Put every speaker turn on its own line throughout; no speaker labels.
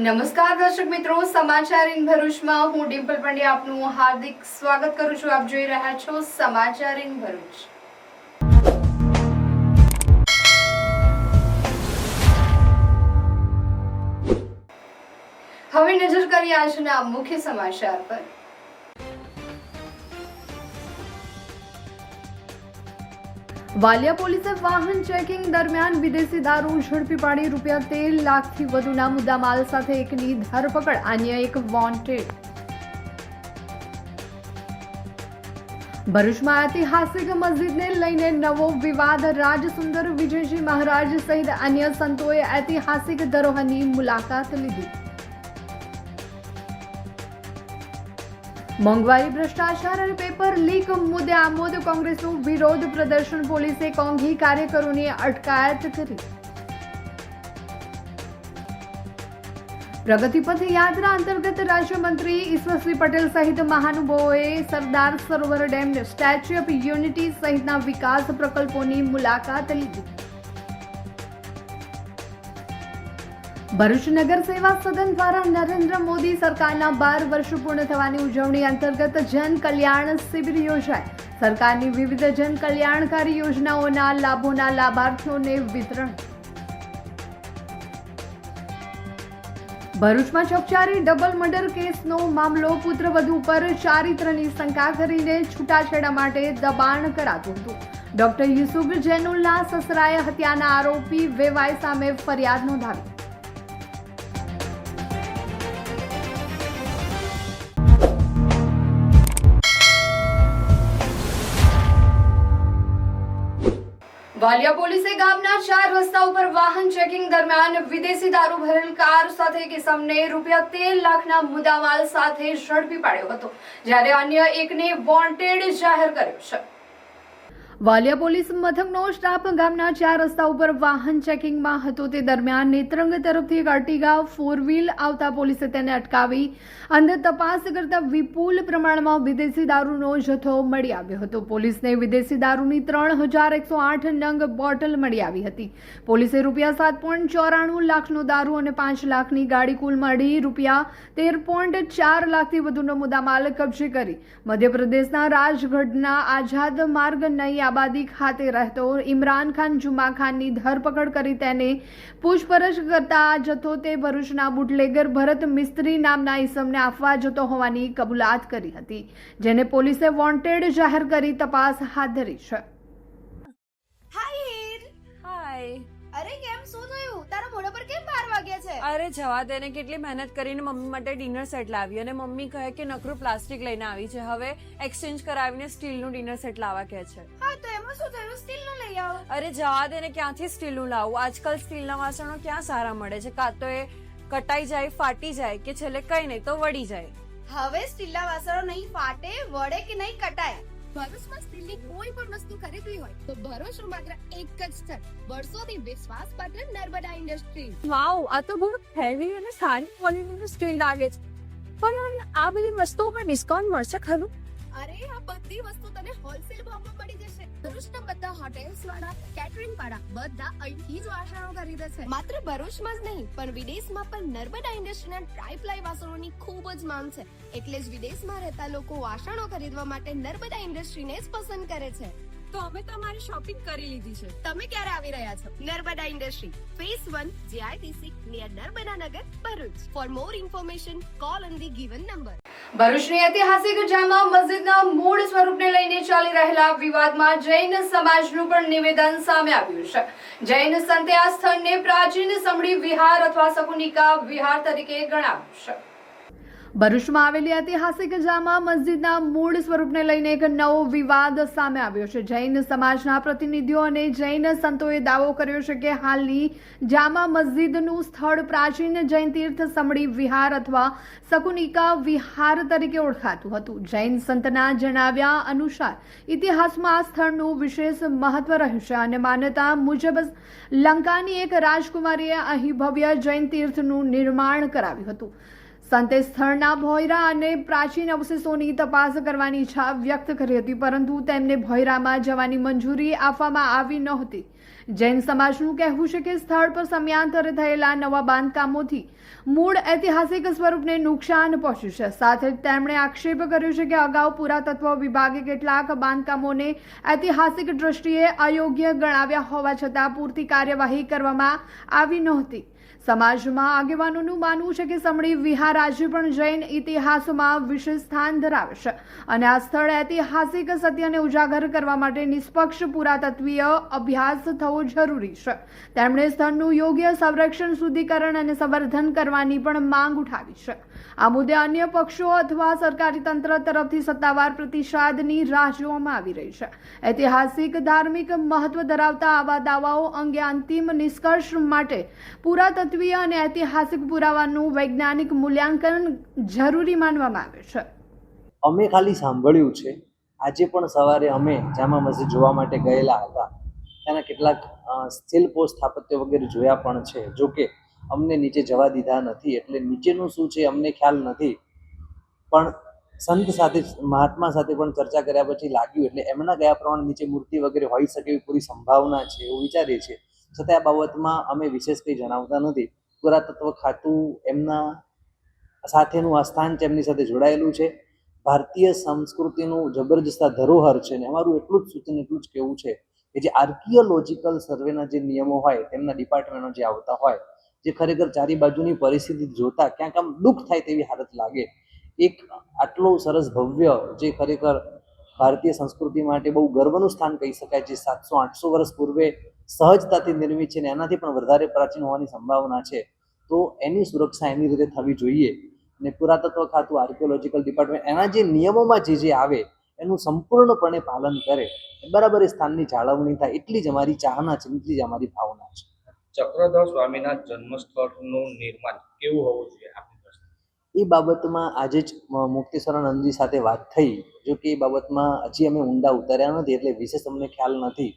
નમસ્કાર દર્શક મિત્રો, સમાચાર ઇન ભરૂચમાં હું ડિમ્પલ પંડ્યા આપનું હાર્દિક સ્વાગત કરું છું. આપ જોઈ રહ્યા છો સમાચાર ઇન ભરૂચ. હવે નજર કરીએ આજના મુખ્ય સમાચાર પર. વાલિયા પોલીસે વાહન ચેકિંગ દરમિયાન વિદેશી દારૂ ઝડપી પાડી ₹13 લાખથી વધુના મુદ્દામાલ સાથે એકની ધરપકડ, અન્ય એક વોન્ટેડ. ભરૂચમાં ઐતિહાસિક મસ્જિદને લઈને નવો વિવાદ. રાજસુંદર વિજયજી મહારાજ સહિત અન્ય સંતોએ ઐતિહાસિક ધરોહરની મુલાકાત લીધી. મોંઘવારી, ભ્રષ્ટાચાર અને પેપર લીક મુદ્દે આમોદ કોંગ્રેસનું વિરોધ પ્રદર્શન. પોલીસે કોંઘી કાર્યકરોની અટકાયત કરી. પ્રગતિપથ યાત્રા અંતર્ગત રાજ્યમંત્રી ઈશ્વરસિંહ પટેલ સહિત મહાનુભાવોએ Sardar Sarovar dam, statue of unity સહિતના વિકાસ પ્રકલ્પોની મુલાકાત લીધી. ભરૂચ નગર સેવા સદન દ્વારા નરેન્દ્ર મોદી સરકારના 12 વર્ષ પૂર્ણ થવાની ઉજવણી અંતર્ગત જન કલ્યાણ શિબિર યોજાઈ. સરકારની વિવિધ જન કલ્યાણકારી યોજનાઓના લાભોના લાભાર્થીઓને વિતરણ. ભરૂચમાં ચોકચારી ડબલ મર્ડર કેસનો મામલો. પુત્રવધુ પર ચારિત્રની શંકા કરીને છૂટાછેડા માટે દબાણ કરાતું હતું. ડોક્ટર યુસુફ જૈનુલના સસરાએ હત્યાના આરોપી વેવાઈ સામે ફરિયાદ નોંધાવી. વાલિયા પોલીસે ગામના 4 રસ્તા ઉપર વાહન ચેકિંગ દરમિયાન વિદેશી દારૂ ભરેલ કાર સાથે એક ઇસમને ₹13 લાખના મુદ્દામાલ સાથે ઝડપી પાડ્યો હતો, જ્યારે અન્ય એકને વોન્ટેડ જાહેર કર્યો છે. વાલિયા પોલીસ મથકનો સ્ટાફ ગામના 4 રસ્તા ઉપર વાહન ચેકિંગમાં હતો. તે દરમિયાન નેત્રંગ તરફથી એક અર્ટિગા 4 વ્હીલ આવતા પોલીસે તેને અટકાવી અંદર તપાસ કરતા વિપુલ પ્રમાણમાં વિદેશી દારૂનો જથ્થો મળી આવ્યો હતો. પોલીસને વિદેશી દારૂની 3108 નંગ બોટલ મળી આવી હતી. પોલીસે ₹7.94 લાખનો દારૂ અને 5 લાખની ગાડી, કુલ મળી ₹13.4 લાખથી વધુનો મુદ્દામાલ કબજે કરી. મધ્યપ્રદેશના રાજગઢના આઝાદ માર્ગ નઈ આબાદી ખાતે રહેતો ઇમરાન ખાન જુમા ખાનની ધરપકડ કરી તેને પૂછપરછ કરતા આ જથ્થો તે ભરૂચના બુટલેગર ભરત મિસ્ત્રી નામના ઈસમને આપવા જતો હોવાની કબૂલાત કરી હતી, જેને પોલીસે વોન્ટેડ જાહેર કરી તપાસ હાથ ધરી છે.
હાય.
અરે કેમ, શું થયું? તારા મોઢા પર કેમ 12 વાગ્યા છે?
અરે જવા દે ને, કેટલી મહેનત કરીને મમ્મી માટે ડિનર સેટ લાવી અને મમ્મી કહે કે નકરું પ્લાસ્ટિક લઈને આવી છે, હવે એક્સચેન્જ કરાવીને સ્ટીલનું ડિનર સેટ લાવવા કહે છે.
હા તો એમાં શું થયું? સ્ટીલનું લઈ આવો.
અરે જવા દે ને, ક્યાંથી સ્ટીલનું લાવું? આજકાલ સ્ટીલના વાસણો ક્યાં સારા મળે છે? કાં તો એ કટાઈ જાય, ફાટી જાય, કે છેલ્લે કઈ નહીં તો વળી જાય.
હવે સ્ટીલના વાસણો નહીં ફાટે, વળે કે નહીં કટાય. ભરૂચમાં સ્ટીલની કોઈ પણ વસ્તુ ખરીદવી હોય તો ભરૂચનું માત્ર એક જ સ્થળ, વર્ષોથી વિશ્વાસપાત્ર નર્મદા ઇન્ડસ્ટ્રી.
વાવ, આ તો બહુ હેવી અને સારી ક્વોલિટીનું સ્ટીલ લાગે છે. પણ આ બધી વસ્તુઓ પર ડિસ્કાઉન્ટ મળશે ખરું?
અરે આ બધી વસ્તુ તને હોલસેલ ભાવમાં મળી જશે. ભરૂચના બધા હોટેલ્સ વાળા, કેટરિંગ વાળા બધા અહીંથી જ વાસણો ખરીદે છે. માત્ર ભરૂચમાં જ નહીં પણ વિદેશમાં પણ નર્મદા ઇન્ડસ્ટ્રીના ટ્રાય-પ્લાય વાસણોની ખૂબ જ માંગ છે. એટલે જ વિદેશમાં રહેતા લોકો વાસણો ખરીદવા માટે નર્મદા ઇન્ડસ્ટ્રીને જ પસંદ કરે છે.
તો અમે તમારી શોપિંગ કરી લીધી છે.
તમે ક્યારે આવી રહ્યા છો? Narmada industry, phase 1, JITC, near Narmada Nagar, Bharuch. For more information call on the given number.
ભરૂચની ઐતિહાસિક જામા મસ્જિદના મૂળ સ્વરૂપને લઈને ચાલી રહેલા વિવાદમાં જૈન સમાજનું પણ નિવેદન સામે આવ્યું છે. જૈન સંતે આ સ્થળને પ્રાચીન સમડી વિહાર અથવા શકુનિકા વિહાર તરીકે ગણાવ્યું છે. ભરૂચમાં આવેલી ઐતિહાસિક જામા મસ્જિદના મૂળ સ્વરૂપને લઈને એક નવો વિવાદ સામે આવ્યો છે. જૈન સમાજના પ્રતિનિધિઓ અને જૈન સંતોએ દાવો કર્યો છે કે હાલની જામા મસ્જિદનું સ્થળ પ્રાચીન જૈન તીર્થ સમડી વિહાર અથવા શકુનિકા વિહાર તરીકે ઓળખાતું હતું. જૈન સંતના જણાવ્યા અનુસાર ઇતિહાસમાં આ સ્થળનું વિશેષ મહત્વ રહ્યું છે અને માન્યતા મુજબ લંકાની એક રાજકુમારીએ અહીં ભવ્ય જૈન તીર્થનું નિર્માણ કરાવ્યું હતું. સંતે સ્થળના ભોયરા અને પ્રાચીન અવશેષોની તપાસ કરવાની ઈચ્છા વ્યક્ત કરી હતી, પરંતુ તેમને ભોયરામાં જવાની મંજૂરી આપવામાં આવી નહોતી. જૈન સમાજનું કહેવું છે કે સ્થળ પર સમયાંતરે થયેલા નવા બાંધકામોથી મૂળ ઐતિહાસિક સ્વરૂપને નુકસાન પહોંચ્યું છે. સાથે જ તેમણે આક્ષેપ કર્યો છે કે અગાઉ પુરાતત્વ વિભાગે કેટલાક બાંધકામોને ઐતિહાસિક દ્રષ્ટિએ અયોગ્ય ગણાવ્યા હોવા છતાં પૂરતી કાર્યવાહી કરવામાં આવી નહોતી. સમાજમાં આગેવાનોનું માનવું છે કે સમણી વિહાર આજે પણ જૈન ઇતિહાસમાં વિશેષ સ્થાન ધરાવે છે અને આ સ્થળ ઐતિહાસિક સત્યને ઉજાગર કરવા માટે નિષ્પક્ષ પુરાતત્વીય અભ્યાસ થવો જરૂરી છે. તેમણે સ્થળનું યોગ્ય સંરક્ષણ, શુદ્ધિકરણ અને સંવર્ધન કરવાની પણ માંગ ઉઠાવી છે. આ મુદ્દે અન્ય પક્ષો અથવા સરકારી તંત્ર તરફથી સત્તાવાર પ્રતિસાદની રાહ જોવામાં આવી રહી છે. ઐતિહાસિક ધાર્મિક મહત્વ ધરાવતા આવા દાવાઓ અંગે અંતિમ નિષ્કર્ષ માટે પુરાતત્વીય અને ઐતિહાસિક પુરાવાનું વૈજ્ઞાનિક મૂલ્યાંકન જરૂરી માનવામાં આવે છે.
અમે ખાલી સાંભળ્યું છે. આજે પણ સવારે અમે જામા મસ્જિદ જોવા માટે ગયેલા હતા. ત્યાંના કેટલાક શિલ્પો, સ્થાપત્ય વગેરે જોયા પણ છે. જો કે અમને નીચે જવા દીધા નથી, એટલે નીચેનું શું છે અમને ખ્યાલ નથી. પણ સંત સાથે, મહાત્મા સાથે પણ ચર્ચા કર્યા પછી લાગ્યું, એટલે એમના ગયા પ્રમાણે નીચે મૂર્તિ વગેરે હોઈ શકે એવી પૂરી સંભાવના છે એવું વિચારીએ છીએ. છતાં આ બાબતમાં અમે વિશેષ કંઈ જણાવતા નથી. પુરાતત્વ ખાતું એમના સાથેનું આ સ્થાન છે, એમની સાથે જોડાયેલું છે. ભારતીય સંસ્કૃતિનું જબરજસ્ત ધરોહર છે ને અમારું એટલું જ સૂચન, એટલું જ કહેવું છે કે જે આર્કિયોલોજીકલ સર્વેના જે નિયમો હોય, તેમના ડિપાર્ટમેન્ટો જે આવતા હોય, જે ખરેખર ચારી બાજુની પરિસ્થિતિ જોતા ક્યાંક આમ દુઃખ થાય તેવી હાલત લાગે. એક આટલો સરસ ભવ્ય, જે ખરેખર ભારતીય સંસ્કૃતિ માટે બહુ ગર્વનું સ્થાન કહી શકાય, જે 700-800 વર્ષ પૂર્વે સહજતાથી નિર્મિત છે ને એનાથી પણ વધારે પ્રાચીન હોવાની સંભાવના છે, તો એની સુરક્ષા એની રીતે થવી જોઈએ. અને પુરાતત્વ ખાતું, આર્કિયોલોજીકલ ડિપાર્ટમેન્ટ એના જે નિયમોમાં જે આવે એનું સંપૂર્ણપણે પાલન કરે, બરાબર એ સ્થાનની જાળવણી થાય, એટલી જ અમારી ચાહના છે, એટલી જ અમારી ભાવના છે.
ચક્રધર સ્વામીના જન્મસ્થળનું નિર્માણ કેવું હોવું જોઈએ આપની દ્રષ્ટિએ?
એ બાબતમાં આજે જ મુક્તેશ્વરાનંદજી સાથે વાત થઈ. જો કે એ બાબતમાં હજી અમે ઊંડા ઉતર્યા નથી, એટલે વિશેષ અમને ખ્યાલ નથી.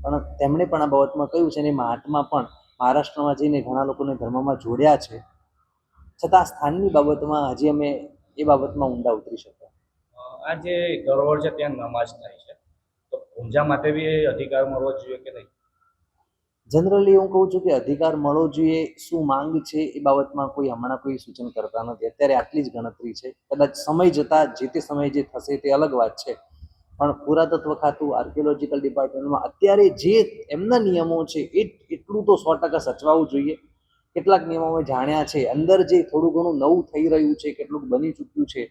પણ તેમણે પણ આ બાબતમાં કહ્યું છે, અને મહાત્મા પણ મહારાષ્ટ્રમાં જઈને ઘણા લોકોને ધર્મમાં જોડ્યા છે. છતાં આ સ્થાનની બાબતમાં હજી અમે એ બાબતમાં ઊંડા ઉતરી શક્યા.
આ જે ધરોહર છે ત્યાં નમાઝ થાય છે, તો ઊંઝા માટે બી એ અધિકાર મળવો જોઈએ કે નહીં?
જનરલી હું કહું છું કે અધિકાર મળવો જોઈએ. શું માંગ છે એ બાબતમાં હમણાં કોઈ સૂચન કરતા નથી. અત્યારે આટલી જ ગણતરી છે. કદાચ સમય જતાં જે તે સમયે જે થશે તે અલગ વાત છે. પણ પુરાતત્વ ખાતું, આર્કિયોલોજીકલ ડિપાર્ટમેન્ટમાં અત્યારે જે એમના નિયમો છે એટલું તો 100% સચવાવું જોઈએ. કેટલાક નિયમો અમે જાણ્યા છે, અંદર જે થોડું ઘણું નવું થઈ રહ્યું છે, કેટલુંક બની ચૂક્યું છે,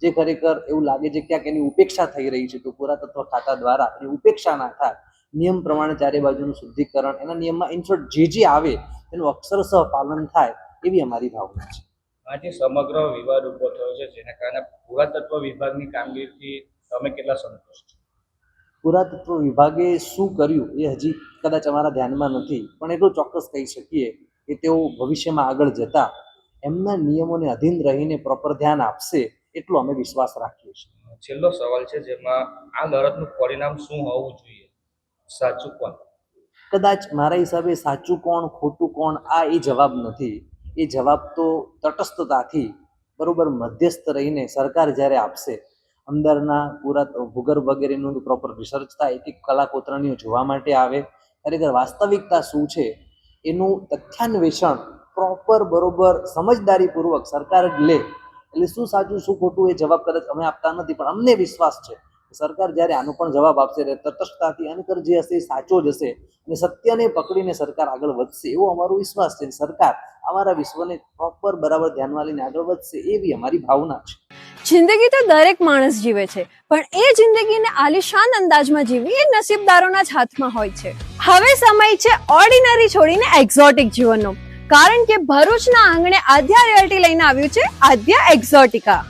જે ખરેખર એવું લાગે છે ક્યાંક એની ઉપેક્ષા થઈ રહી છે, તો પુરાતત્વ ખાતા દ્વારા એની ઉપેક્ષા ના થાય, નિયમ પ્રમાણે ચારે બાજુનું શુદ્ધિકરણ, એના નિયમમાં ઇનશોર્ટ જે આવે એનું અક્ષરશઃ પાલન થાય, એવી અમારી ભાવના છે.
આજે સમગ્ર વિવાદ ઉભો થયો છે, જેના કારણે પુરાતત્વ વિભાગની કામગીરીથી તમે કેટલા સંતુષ્ટ?
પુરાતત્વ વિભાગે શું કર્યું એ હજી કદાચ અમારા ધ્યાનમાં નથી, પણ એટલું ચોક્કસ કહી શકીએ કે તેઓ ભવિષ્યમાં આગળ જતા એમના નિયમોને અધીન રહીને પ્રોપર ધ્યાન આપશે, એટલો અમે વિશ્વાસ રાખીએ છીએ.
છેલ્લો સવાલ છે, જેમાં આ લડતનું પરિણામ શું હોવું જોઈએ? સાચું કોણ?
કદાચ મારા હિસાબે સાચું કોણ, ખોટું કોણ, આ એ જવાબ નથી. એ જવાબ તો તટસ્થતાથી બરોબર મધ્યસ્થ રહીને સરકાર જ્યારે આપશે, અંદરના ભૂગર્ભ વગેરેનું પ્રોપર રિસર્ચ થાય, એક કલા કોતરણીઓ જોવા માટે આવે, ખરેખર વાસ્તવિકતા શું છે એનું તથ્યાન્વેષણ પ્રોપર બરોબર સમજદારીપૂર્વક સરકાર જ લે, એટલે શું સાચું શું ખોટું એ જવાબ કદાચ અમે આપતા નથી, પણ અમને વિશ્વાસ છે સરકાર જ્યારે આનો પણ જવાબ આપશે તટસ્થતાથી, આનકર જે હશે એ સાચો જ હશે અને સત્યને પકડીને સરકાર આગળ વધશે, એવો અમારો વિશ્વાસ છે. સરકાર અમારા વિશ્વને પ્રોપર બરાબર ધ્યાનમાં લઈને આગળ વધશે, એવી અમારી ભાવના છે.
જિંદગી તો દરેક માણસ જીવે છે, પણ એ જિંદગીને આલિશાન અંદાજમાં જીવવી એ નસીબદારોના જ હાથમાં હોય છે. હવે સમય છે ઓર્ડિનરી છોડીને એક્ઝોટિક જીવનનો, કારણ કે ભરૂચના આંગણે આદ્યા રિયલ્ટી લઈને આવ્યું છે આદ્યા એક્ઝોટિકા.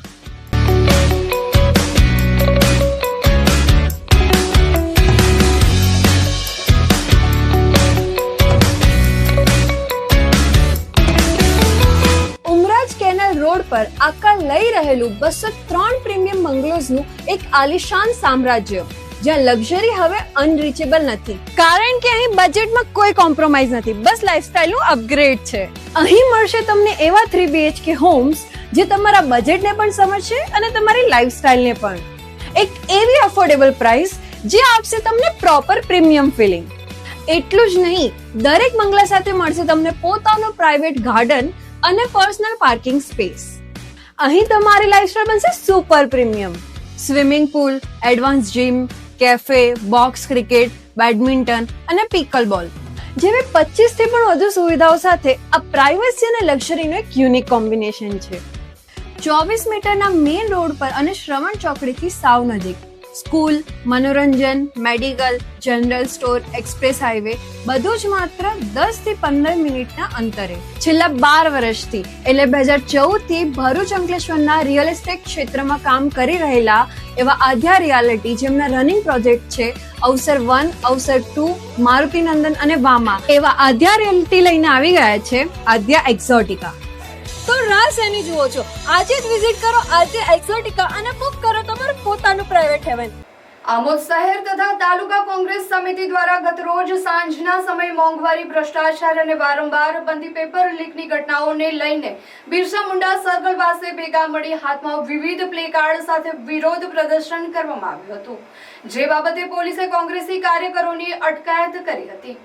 રોડ પર આકાર લઈ રહેલું 203 પ્રીમિયમ બંગલોઝનું એક આલિશાન સામ્રાજ્ય, જ્યાં લક્ઝરી હવે અનરીચેબલ નથી, કારણ કે અહીં બજેટમાં કોઈ કોમ્પ્રોમાઇઝ નથી, બસ લાઇફસ્ટાઇલનું અપગ્રેડ છે. અહીં મળશે તમને એવા 3 BHK હોમ્સ જે તમારા બજેટને પણ સમજશે અને તમારી લાઈફસ્ટાઈલને પણ. એક એવી અફોર્ડેબલ પ્રાઇસ જે આપશે તમને પ્રોપર પ્રીમિયમ ફિલિંગ. એટલું જ નહીં, દરેક બંગલા સાથે મળશે તમને પોતાનો પ્રાઇવેટ ગાર્ડન અને પર્સનલ પાર્કિંગ સ્પેસ. અહીં તમારી લાઈફસ્ટાઈલ બનશે super premium. Swimming pool, advance gym, cafe, box cricket, badminton અને પિકલબોલ જેવી 25 થી પણ વધુ સુવિધાઓ સાથે આ પ્રાઇવસી અને લક્ઝરીનું એક યુનિક કોમ્બિનેશન છે. 24 મીટરના મેઇન રોડ પર અને શ્રવણ ચોકડીથી સાવ નજીક સ્કૂલ, મનોરંજન, medical, general store, express highway બધું જ માત્ર 10 થી 15 મિનિટના અંતરે. છેલ્લા 12 વર્ષથી એટલે 2014 થી ભરૂચ અંકલેશ્વરના રિયલ એસ્ટેટ ક્ષેત્રમાં કામ કરી રહેલા એવા આદ્યા રિયાલિટી, જેમના રનિંગ પ્રોજેક્ટ છે અવસર 1, અવસર 2, મારુતિ નંદન અને વામા, એવા આદ્યા રિયાલિટી લઈને આવી ગયા છે આદ્યા એક્ઝોટિકા. તો રાહ શેની જુઓ છો? આજે જ વિઝિટ કરો આદ્યા એક્ઝોટિકા અને બુક કરો તમારું પોતાનું પ્રાઇવેટ હેવન.
આમોદ શહેર તથા તાલુકા કોંગ્રેસ સમિતિ દ્વારા ગત રોજ સાંજના સમયે મોંઘવારી, ભ્રષ્ટાચાર અને વારંવાર બનતી પેપર લીકની ઘટનાઓને લઈને બિરસા મુંડા સર્કલ પાસે ભેગા મળી હાથમાં વિવિધ પ્લેકાર્ડ સાથે વિરોધ પ્રદર્શન કરવામાં આવ્યું હતું, જે બાબતે પોલીસે કોંગ્રેસી કાર્યકરોની અટકાયત કરી હતી.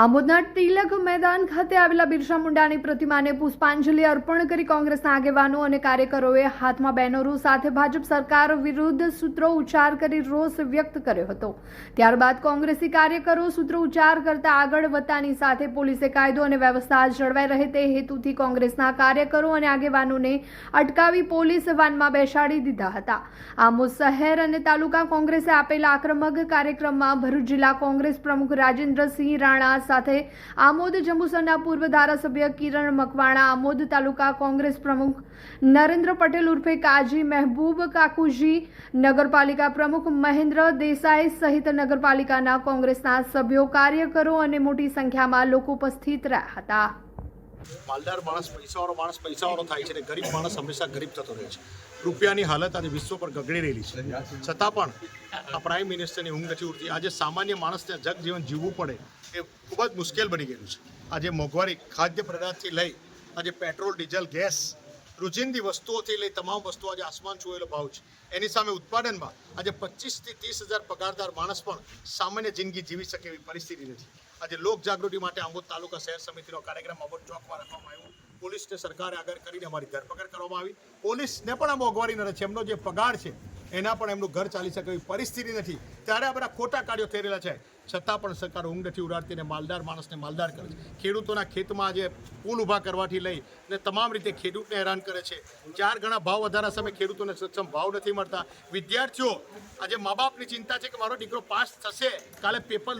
આમોદના તિલક મેદાન ખાતે આવેલા બિરસા મુંડાની પ્રતિમાને પુષ્પાંજલિ અર્પણ કરી કોંગ્રેસના આગેવાનો અને કાર્યકરોએ હાથમાં બેનરો સાથે ભાજપ સરકાર વિરુદ્ધ સૂત્રો ઉચ્ચાર કરી રોષ વ્યક્ત કર્યો હતો. ત્યારબાદ કોંગ્રેસી કાર્યકરો સૂત્રો ઉચ્ચાર કરતા આગળ વધતાની સાથે પોલીસે કાયદો અને વ્યવસ્થા જળવાઈ રહે તે હેતુથી કોંગ્રેસના કાર્યકરો અને આગેવાનોને અટકાવી પોલીસ વાનમાં બેસાડી દીધા હતા. આમોદ શહેર અને તાલુકા કોંગ્રેસે આપેલા આક્રમક કાર્યક્રમમાં ભરૂચ જિલ્લા કોંગ્રેસ પ્રમુખ રાજેન્દ્રસિંહ રાણા સાથે આમોદ જંબુસરના પૂર્વ ધારાસભ્ય કિરણ મકવાણા, આમોદ તાલુકા કોંગ્રેસ પ્રમુખ નરેન્દ્ર પટેલ ઉર્ફે કાજી, મહેબૂબ કાકુજી, નગરપાલિકા પ્રમુખ મહેન્દ્ર દેસાઈ સહિત નગરપાલિકાના કોંગ્રેસના સભ્યો, કાર્યકરો અને મોટી સંખ્યામાં લોકો ઉપસ્થિત રહ્યા હતા.
માલદાર માણસ, પૈસાવાળો થાય છે, ગરીબ માણસ હંમેશા ગરીબ થતો રહે છે. રૂપિયાની હાલત આજે વિશ્વ પર ગગડી રહેલી છે, છતાં પણ આ પ્રાઇમ મિનિસ્ટરની ઊંઘ નથી ઉડતી. આજે સામાન્ય માણસને જગજીવન જીવવું પડે એ ખૂબ જ મુશ્કેલ બની ગયેલું છે. આજે મોંઘવારી ખાદ્ય પદાર્થથી લઈ આજે પેટ્રોલ, ડીઝલ, ગેસ, રોજિંદી વસ્તુઓથી લઈ તમામ વસ્તુઓ આજે આસમાન છુએલો ભાવ છે. એની સામે ઉત્પાદનમાં આજે 25 થી 30 હજાર પગારદાર માણસ પણ સામાન્ય જિંદગી જીવી શકે એવી પરિસ્થિતિ નથી. આજે લોક જાગૃતિ માટે આમોદ તાલુકા શહેર સમિતિનો કાર્યક્રમ આમોદ ચોકમાં રાખવામાં આવ્યો. પોલીસને સરકારે આગળ કરીને અમારી ધરપકડ કરવામાં આવી. પોલીસને પણ આ મોંઘવારી ન છે, એમનો જે પગાર છે એના પણ એમનું ઘર ચાલી શકે એવી પરિસ્થિતિ નથી. ત્યારે આ બધા ખોટા કાર્યો થઈ રહેલા છે, છતાં પણ સરકાર ઊંઘ નથી ઉડાડતી ને માલદાર માણસને માલદાર કરે છે. ખેડૂતોના ખેતમાં આજે પુલ ઊભા કરવાથી લઈ ને તમામ રીતે ખેડૂતને હેરાન કરે છે. 4 ગણા ભાવ વધારા સામે ખેડૂતોને સક્ષમ ભાવ નથી મળતા. વિદ્યાર્થીઓ આજે મા બાપની ચિંતા છે કે મારો દીકરો પાસ થશે, કાલે પેપર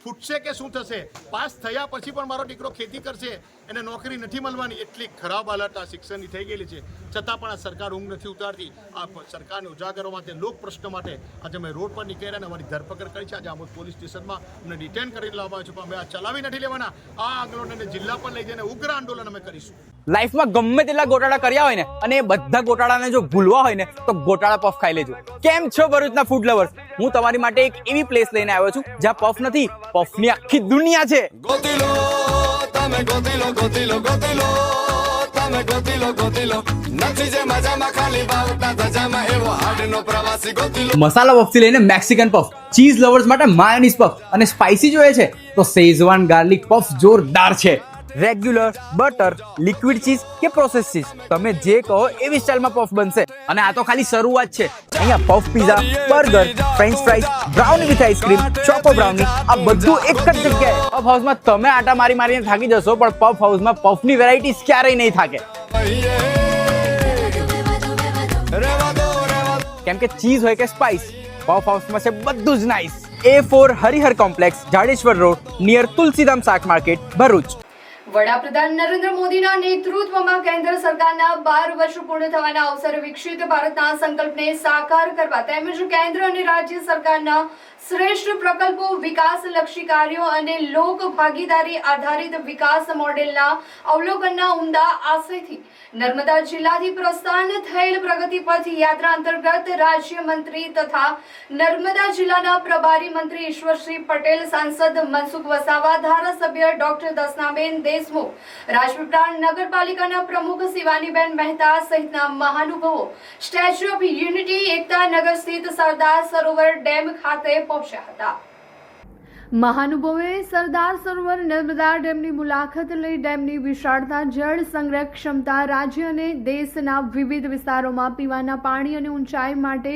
ફૂટશે કે શું થશે, પાસ થયા પછી પણ મારો દીકરો ખેતી કરશે, એને નોકરી નથી મળવાની. એટલી ખરાબ હાલત આ શિક્ષણની થઈ ગયેલી છે, છતાં પણ આ સરકાર ઊંઘ નથી ઉતારતી. આ સરકારને ઉજાગરો માટે, લોક પ્રશ્ન માટે આજે અમે રોડ પર નીકળ્યા અને અમારી ધરપકડ કરી છે. આજે આમોદ પોલીસ સ્ટેશનમાં અમને ડિટેન કરી લાવવામાં આવ્યું છે, પણ અમે આ ચલાવી નથી લેવાના. આ આંદોલનને જિલ્લા પર લઈ જઈને ઉગ્ર આંદોલન અમે કરીશું.
લાઈફમાં ગમે તેટલા ગોટાળા કર્યા હોય ને, અને એ બધા ગોટાળાને જો ભૂલવા હોય ને તો ગોટાળા પફ ખાઈ લેજો. કેમ છો ભરૂચના ફૂડ લવર્સ? હું તમારી માટે એક એવી પ્લેસ લઈને આવ્યો છું જ્યાં પફ નથી, પફની આખી દુનિયા છે.
ગોતીલો તમે ગોતીલો ગોતીલો ગોતીલો તમે ગોતીલો ગોતીલો નથી જે મજામાં ખાલી બાવટા ધજામાં એવો હાડનો પ્રવાસી ગોતીલો.
મસાલા પફથી લઈને મેક્સિકન પફ, ચીઝ લવર્સ માટે માયોનીઝ પફ, અને સ્પાઇસી જોઈએ છે તો શેઝવાન ગાર્લિક પફ જોરદાર છે. રેગ્યુલર, બટર, લિક્વિડ ચીઝ કે પ્રોસેસ ચીઝ, તમે જે કહો એવી સ્ટાઇલમાં પફ બનશે. અને આ તો ખાલી શરૂઆત છે. અહીંયા puff pizza, burger, French fries, brownie with ice cream, choco brownie, આ બધું એક જ જગ્યાએ. પફ હાઉસમાં તમે આટા મારીને થાકી જશો, પણ પફ હાઉસમાં પફની વેરાયટીઝ ક્યારેય નહીં થાકે. કેમ કે ચીઝ હોય કે સ્પાઇસ, પફ હાઉસમાં છે બધું જ nice. A4 Harihar complex, Jadeshwar road, near Tulsidham શાક માર્કેટ, ભરૂચ.
વડાપ્રધાન નરેન્દ્ર મોદીના નેતૃત્વમાં કેન્દ્ર સરકારના 12 વર્ષ પૂર્ણ થવાના અવસરે વિકસિત ભારતના સંકલ્પને સાકાર કરવા તેમજ કેન્દ્ર અને રાજ્ય સરકારના શ્રેષ્ઠ પ્રકલ્પો, વિકાસલક્ષી કાર્યો અને લોક ભાગીદારી આધારિત વિકાસ મોડેલના અવલોકનના ઉમદા આશયથી નર્મદા જિલ્લાથી પ્રસ્થાન થયેલ પ્રગતિ પથ યાત્રા અંતર્ગત રાજ્યમંત્રી તથા નર્મદા જિલ્લાના પ્રભારી મંત્રી ઈશ્વરસિંહ પટેલ, સાંસદ મનસુખ વસાવા, ધારાસભ્ય ડોક્ટર દર્શનાબેન દેશમુખ, રાજપીપળા નગરપાલિકાના પ્રમુખ શિવાનીબેન મહેતા સહિતના મહાનુભાવો સ્ટેચ્યુ ઓફ યુનિટી, એકતા નગર સ્થિત સરદાર સરોવર ડેમ ખાતે પહોંચ્યા હતા. મહાનુભાવોએ સરદાર સરોવર નર્મદા ડેમની મુલાકાત લઈ ડેમની વિશાળતા, જળ સંગ્રહ ક્ષમતા, રાજ્ય અને દેશના વિવિધ વિસ્તારોમાં પીવાના પાણી અને ઊંચાઈ માટે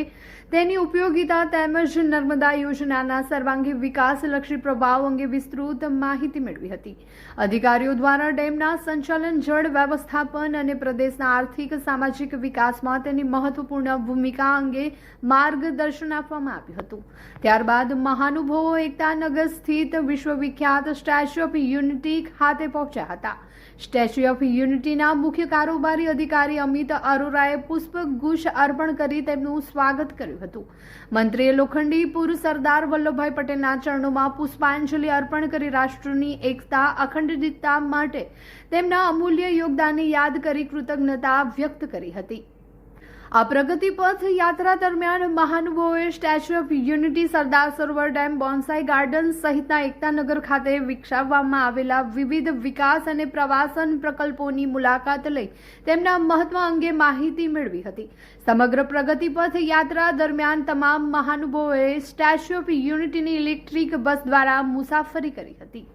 તેની ઉપયોગિતા તેમજ નર્મદા યોજનાના સર્વાંગી વિકાસલક્ષી પ્રભાવ અંગે વિસ્તૃત માહિતી મેળવી હતી. અધિકારીઓ દ્વારા ડેમના સંચાલન, જળ વ્યવસ્થાપન અને પ્રદેશના આર્થિક સામાજિક વિકાસમાં તેની મહત્વપૂર્ણ ભૂમિકા અંગે માર્ગદર્શન આપવામાં આવ્યું હતું. ત્યારબાદ મહાનુભાવો એકતાનગર સ્થિત વિશ્વવિખ્યાત સ્ટેચ્યુ ઓફ યુનિટી ખાતે પહોંચ્યા હતા. સ્ટેચ્યુ ઓફ યુનિટીના મુખ્ય કારોબારી અધિકારી અમિત અરોરાએ પુષ્પગુચ્છ અર્પણ કરી તેમનું સ્વાગત કર્યું હતું. મંત્રીએ લોખંડી પુરુષ સરદાર વલ્લભભાઈ પટેલના ચરણોમાં પુષ્પાંજલિ અર્પણ કરી રાષ્ટ્રની એકતા, અખંડિતતા માટે તેમના અમૂલ્ય યોગદાનને યાદ કરી કૃતજ્ઞતા વ્યક્ત કરી હતી. આ પ્રગતિ પથ યાત્રા દરમિયાન મહાનુભાવોએ statue of unity, Sardar Sarovar dam, bonsai garden સહિતના એકતાનગર ખાતે વિકસાવવામાં આવેલા વિવિધ વિકાસ અને પ્રવાસન પ્રકલ્પોની મુલાકાત લઈ તેમના મહત્વ અંગે માહિતી મેળવી હતી. સમગ્ર પ્રગતિ પથ યાત્રા દરમિયાન તમામ મહાનુભાવોએ સ્ટેચ્યુ ઓફ યુનિટીની ઇલેક્ટ્રિક બસ દ્વારા મુસાફરી કરી હતી.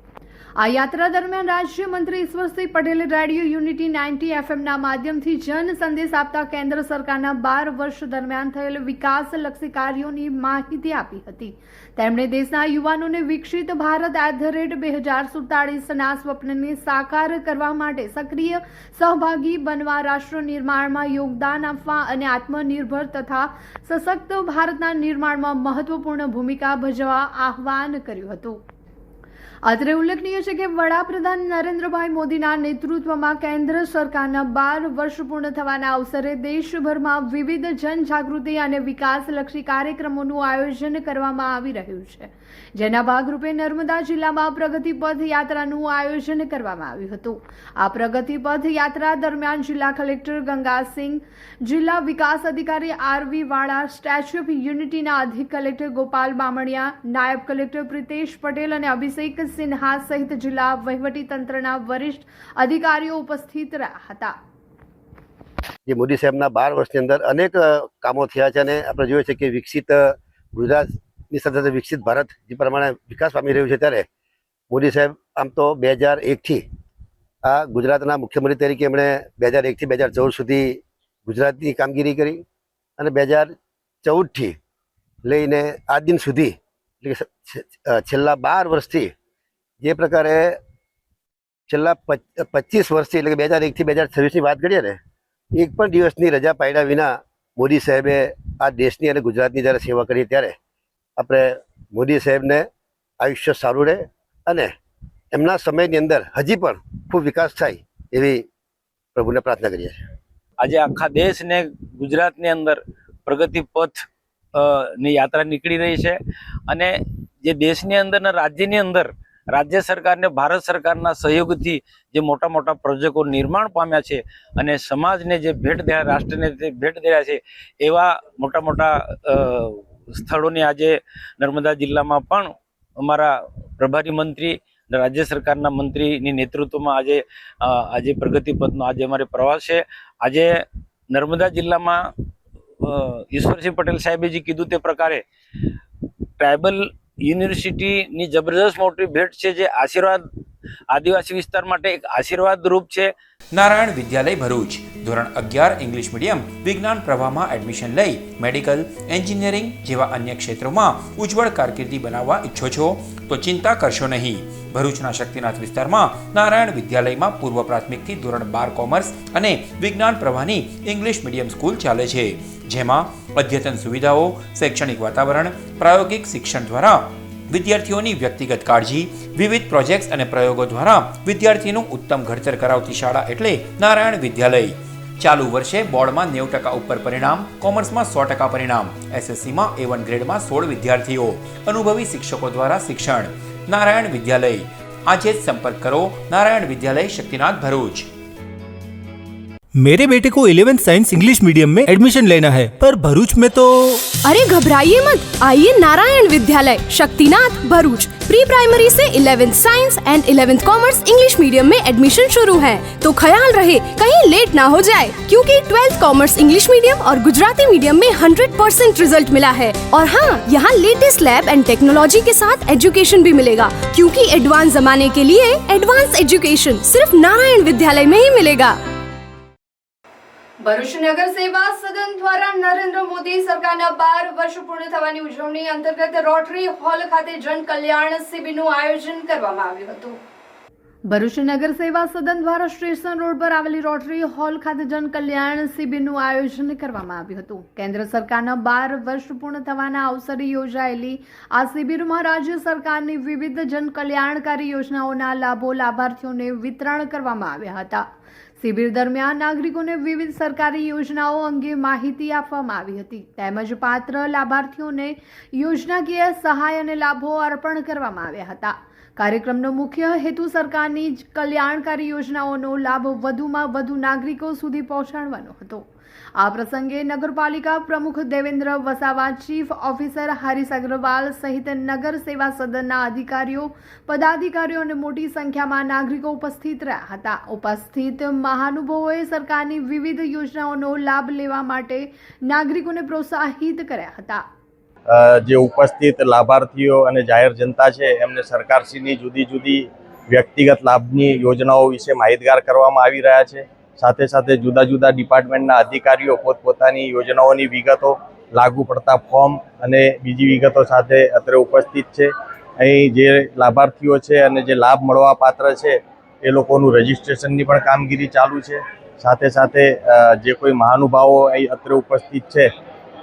આ યાત્રા દરમિયાન રાજ્યમંત્રી ઈશ્વરસિંહ પટેલે રેડિયો યુનિટી 90 FM માધ્યમથી જન સંદેશ આપતા કેન્દ્ર સરકારના 12 વર્ષ દરમિયાન થયેલ વિકાસલક્ષી કાર્યોની માહિતી આપી હતી. તેમણે દેશના યુવાનોને વિકસિત ભારત @2047ના સ્વપ્નને સાકાર કરવા માટે સક્રિય સહભાગી બનવા, રાષ્ટ્ર નિર્માણમાં યોગદાન આપવા અને આત્મનિર્ભર તથા સશક્ત ભારતના નિર્માણમાં મહત્વપૂર્ણ ભૂમિકા ભજવવા આહ્વાન કર્યું હતું. અત્રે ઉલ્લેખનીય છે કે વડાપ્રધાન નરેન્દ્રભાઈ મોદીના નેતૃત્વમાં કેન્દ્ર સરકારના 12 વર્ષ પૂર્ણ થવાના અવસરે દેશભરમાં વિવિધ જનજાગૃતિ અને વિકાસલક્ષી કાર્યક્રમોનું આયોજન કરવામાં આવી રહ્યું છે. જેના ભાગરૂપે નર્મદા જિલ્લામાં પ્રગતિ પથ યાત્રાનું આયોજન કરવામાં આવ્યું હતું. આ પ્રગતિ પથ યાત્રા દરમિયાન જિલ્લા કલેક્ટર ગંગાસિંહ, જિલ્લા વિકાસ અધિકારી RV વાળા, સ્ટેચ્યુ ઓફ યુનિટીના અધિક કલેક્ટર ગોપાલ બામણિયા, નાયબ કલેક્ટર પ્રિતેશ પટેલ અને અભિષેક સિન્હા સહિત જિલ્લા વહીવટી તંત્રના વરિષ્ઠ અધિકારીઓ ઉપસ્થિત રહ્યા હતા.
જે મોદી સાહેબના 12 વર્ષની અંદર અનેક કામો થયા છે અને આપણે જોઈએ છે કે વિકસિત ગુજરાતની સાથે સાથે વિકસિત ભારત જે પ્રમાણે વિકાસ પામી રહ્યું છે, ત્યારે મોદી સાહેબ આમ તો 2001થી આ ગુજરાતના મુખ્યમંત્રી તરીકે એમણે 2001થી 2014 સુધી ગુજરાતની કામગીરી કરી અને 2014થી લઈને આજ દિન સુધી એટલે કે છેલ્લા 12 વર્ષથી જે પ્રકારે છેલ્લા 25 વર્ષથી એટલે કે 2001થી 2026ની વાત કરીએ ને, એક પણ દિવસની રજા પાડ્યા વિના મોદી સાહેબે આ દેશની અને ગુજરાતની જ્યારે સેવા કરી, ત્યારે આપણે મોદી સાહેબને આયુષ્ય સારું રહે અને એમના સમયની અંદર હજી પણ ખૂબ વિકાસ થાય એવી પ્રભુને પ્રાર્થના કરીએ છીએ.
આજે આખા દેશ ને ગુજરાતની અંદર પ્રગતિ પથ ની યાત્રા નીકળી રહી છે અને જે દેશની અંદર ને રાજ્યની અંદર રાજ્ય સરકાર ને ભારત સરકારના સહયોગથી જે મોટા મોટા પ્રોજેક્ટો નિર્માણ પામ્યા છે અને સમાજને જે ભેટ દે, રાષ્ટ્રને જે ભેટ દે છે, એવા મોટા મોટા સ્થળોની આજે નર્મદા જિલ્લામાં પણ અમારા પ્રભારી મંત્રી, રાજ્ય સરકારના મંત્રીની નેતૃત્વમાં આજે પ્રગતિ પથનો આજે અમારે પ્રવાસ છે. આજે નર્મદા જિલ્લામાં ઈશ્વરસિંહ પટેલ સાહેબે જે કીધું તે પ્રકારે ટ્રાઇબલ યુનિવર્સિટીની જબરદસ્ત મોટી ભેટ છે, જે આશીર્વાદ આદિવાસી વિસ્તાર માટે એક આશીર્વાદ રૂપ છે.
નારાયણ વિદ્યાલય ભરૂચ ધોરણ 11 ઇંગ્લિશ મીડિયમ વિજ્ઞાન પ્રવાહમાં એડમિશન લઈ મેડિકલ, એન્જિનિયરિંગ જેવા અન્ય ક્ષેત્રોમાં ઉજ્જવળ કારકિર્દી બનાવવા ઈચ્છો છો તો ચિંતા કરશો નહીં. ભરૂચના શક્તિનાથ વિસ્તારમાં નારાયણ વિદ્યાલયમાં પૂર્વ પ્રાથમિકથી ધોરણ 12 કોમર્સ અને વિજ્ઞાન પ્રવાહની ઇંગ્લિશ મીડિયમ સ્કૂલ ચાલે છે, જેમાં અદ્યતન સુવિધાઓ, શૈક્ષણિક વાતાવરણ, પ્રાયોગિક શિક્ષણ દ્વારા વિદ્યાર્થીઓની વ્યક્તિગત કાળજી, વિવિધ પ્રોજેક્ટ્સ અને પ્રયોગો દ્વારા વિદ્યાર્થીનું ઉત્તમ ઘડતર કરાવતી શાળા એટલે નારાયણ વિદ્યાલય. ચાલુ વર્ષે બોર્ડમાં 90% ઉપર પરિણામ, કોમર્સમાં 100% પરિણામ, એસએસસીમાં A1 ગ્રેડમાં 16 વિદ્યાર્થીઓ, અનુભવી શિક્ષકો દ્વારા શિક્ષણ. નારાયણ વિદ્યાલય. આજે જ સંપર્ક કરો નારાયણ વિદ્યાલય, શક્તિનાથ, भरूच.
मेरे बेटे को 11th साइंस इंग्लिश मीडियम में एडमिशन लेना है, पर भरूच में तो...
अरे घबराइए मत, आइए नारायण विद्यालय शक्तिनाथ भरूच। प्री प्राइमरी से 11th science and 11th commerce English medium में एडमिशन शुरू है, तो ख्याल रहे कहीं लेट ना हो जाए, क्योंकि 12th कॉमर्स इंग्लिश मीडियम और गुजराती मीडियम में 100% रिजल्ट मिला है। और हाँ, यहाँ लेटेस्ट लैब एंड टेक्नोलॉजी के साथ एजुकेशन भी मिलेगा, क्योंकि एडवांस जमाने के लिए एडवांस एजुकेशन सिर्फ नारायण विद्यालय में ही मिलेगा।
ભરૂચ નગર સેવા સદન દ્વારા નરેન્દ્ર મોદી સરકારના 12 વર્ષ પૂર્ણ થવાની ઉજવણી અંતર્ગત રોટરી હોલ ખાતે જન કલ્યાણ શિબિરનું આયોજન કરવામાં આવ્યું હતું। ભરૂચ નગર સેવા સદન દ્વારા સ્ટેશન રોડ પર આવેલી રોટરી હોલ ખાતે જન કલ્યાણ શિબિરનું આયોજન કરવામાં આવ્યું હતું। કેન્દ્ર સરકારના 12 વર્ષ પૂર્ણ થવાના અવસરે યોજાયેલી આ શિબિરમાં રાજ્ય સરકારની વિવિધ જન કલ્યાણકારી યોજનાઓના લાભો લાભાર્થીઓને વિતરણ કરવામાં આવ્યા હતા। શિબિર દરમિયાન નાગરિકોને વિવિધ સરકારી યોજનાઓ અંગે માહિતી આપવામાં આવી હતી, તેમજ પાત્ર લાભાર્થીઓને યોજનાકીય સહાય અને લાભો અર્પણ કરવામાં આવ્યા હતા। કાર્યક્રમનો મુખ્ય હેતુ સરકારની કલ્યાણકારી યોજનાઓનો લાભ વધુમાં વધુ નાગરિકો સુધી પહોંચાડવાનો હતો। આ પ્રસંગે નગરપાલિકા પ્રમુખ દેવેન્દ્ર વસાવા, ચીફ ઓફિસર હરીશ અગ્રવાલ સહિત નગર સેવા સદનના અધિકારીઓ, પદાધિકારીઓ અને મોટી સંખ્યામાં નાગરિકો ઉપસ્થિત રહ્યા હતા। ઉપસ્થિત મહાનુભાવોએ સરકારની વિવિધ યોજનાઓનો લાભ લેવા માટે નાગરિકોને પ્રોત્સાહિત કર્યા હતા।
જે ઉપસ્થિત લાભાર્થીઓ અને જાહેર જનતા છે એમને સરકારશ્રીની જુદી જુદી વ્યક્તિગત લાભની યોજનાઓ વિશે માહિતગાર કરવામાં આવી રહ્યા છે। સાથે સાથે જુદા જુદા ડિપાર્ટમેન્ટના અધિકારીઓ પોતપોતાની યોજનાઓની વિગતો, લાગુ પડતા ફોર્મ અને બીજી વિગતો સાથે અત્રે ઉપસ્થિત છે। અહીં જે લાભાર્થીઓ છે અને જે લાભ મળવા પાત્ર છે એ લોકોનું રજિસ્ટ્રેશનની પણ કામગીરી ચાલુ છે। સાથે સાથે જે કોઈ મહાનુભાવો અહીં અત્રે ઉપસ્થિત છે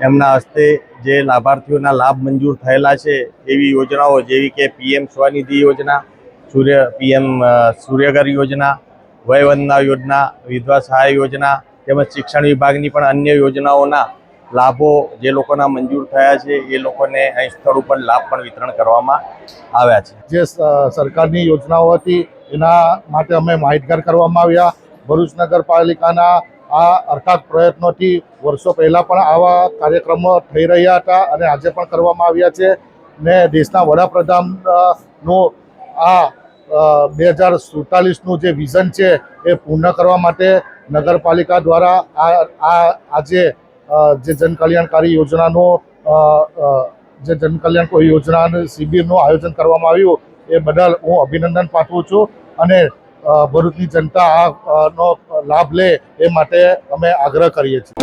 એમના હસ્તે જે લાભાર્થીઓના લાભ મંજૂર થયેલા છે એવી યોજનાઓ જેવી કે PM સ્વનિધિ યોજના, PM સૂર્યઘર યોજના, વયવંદના યોજના, વિધવા સહાય યોજના તેમજ શિક્ષણ વિભાગની પણ અન્ય યોજનાઓના લાભો જે લોકોના મંજૂર થયા છે એ લોકોને અહીં સ્થળ ઉપર લાભ પણ વિતરણ કરવામાં આવ્યા છે।
જે સરકારની યોજનાઓ હતી એના માટે અમે માહિતગાર કરવામાં આવ્યા। ભરૂચ નગરપાલિકાના આ અર્થાત પ્રયત્નોથી વર્ષો પહેલાં પણ આવા કાર્યક્રમો થઈ રહ્યા હતા અને આજે પણ કરવામાં આવ્યા છે ને દેશના વડાપ્રધાનનું આ 2047નું જે વિઝન છે એ પૂર્ણ કરવા માટે નગરપાલિકા દ્વારા આજે જે જનકલ્યાણકારી યોજનાનું શિબિરનું આયોજન કરવામાં આવ્યું એ બદલ હું અભિનંદન પાઠવું છું અને ભરૂચની જનતા આનો લાભ લે એ માટે અમે આગ્રહ કરીએ છીએ।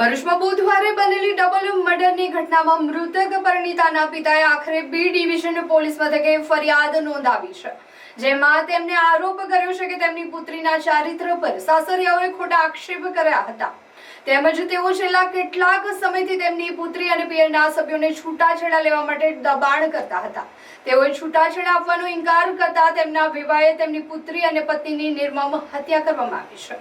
ભરૂચમાં બુધવારે બનેલી ડબલ મર્ડરની ઘટનામાં મૃતક પરિણીતાના પિતાએ આખરે B ડિવિઝન પોલીસ મથકે ફરિયાદ નોંધાવી છે, જેમાં તેમને આરોપ કર્યો છે કે તેમની પુત્રીના ચારિત્ર પર સાસરિયાઓએ ખોટા આક્ષેપ કર્યા હતા, તેમજ તેઓ છેલ્લા કેટલાક સમયથી તેમની પુત્રી અને પિયરના સભ્યોને છૂટાછેડા લેવા માટે દબાણ કરતા હતા। તેઓએ છૂટાછેડા આપવાનો ઇનકાર કરતા તેમના વિવાહે તેમની પુત્રી અને પત્નીની નિર્મમ હત્યા કરવામાં આવી છે।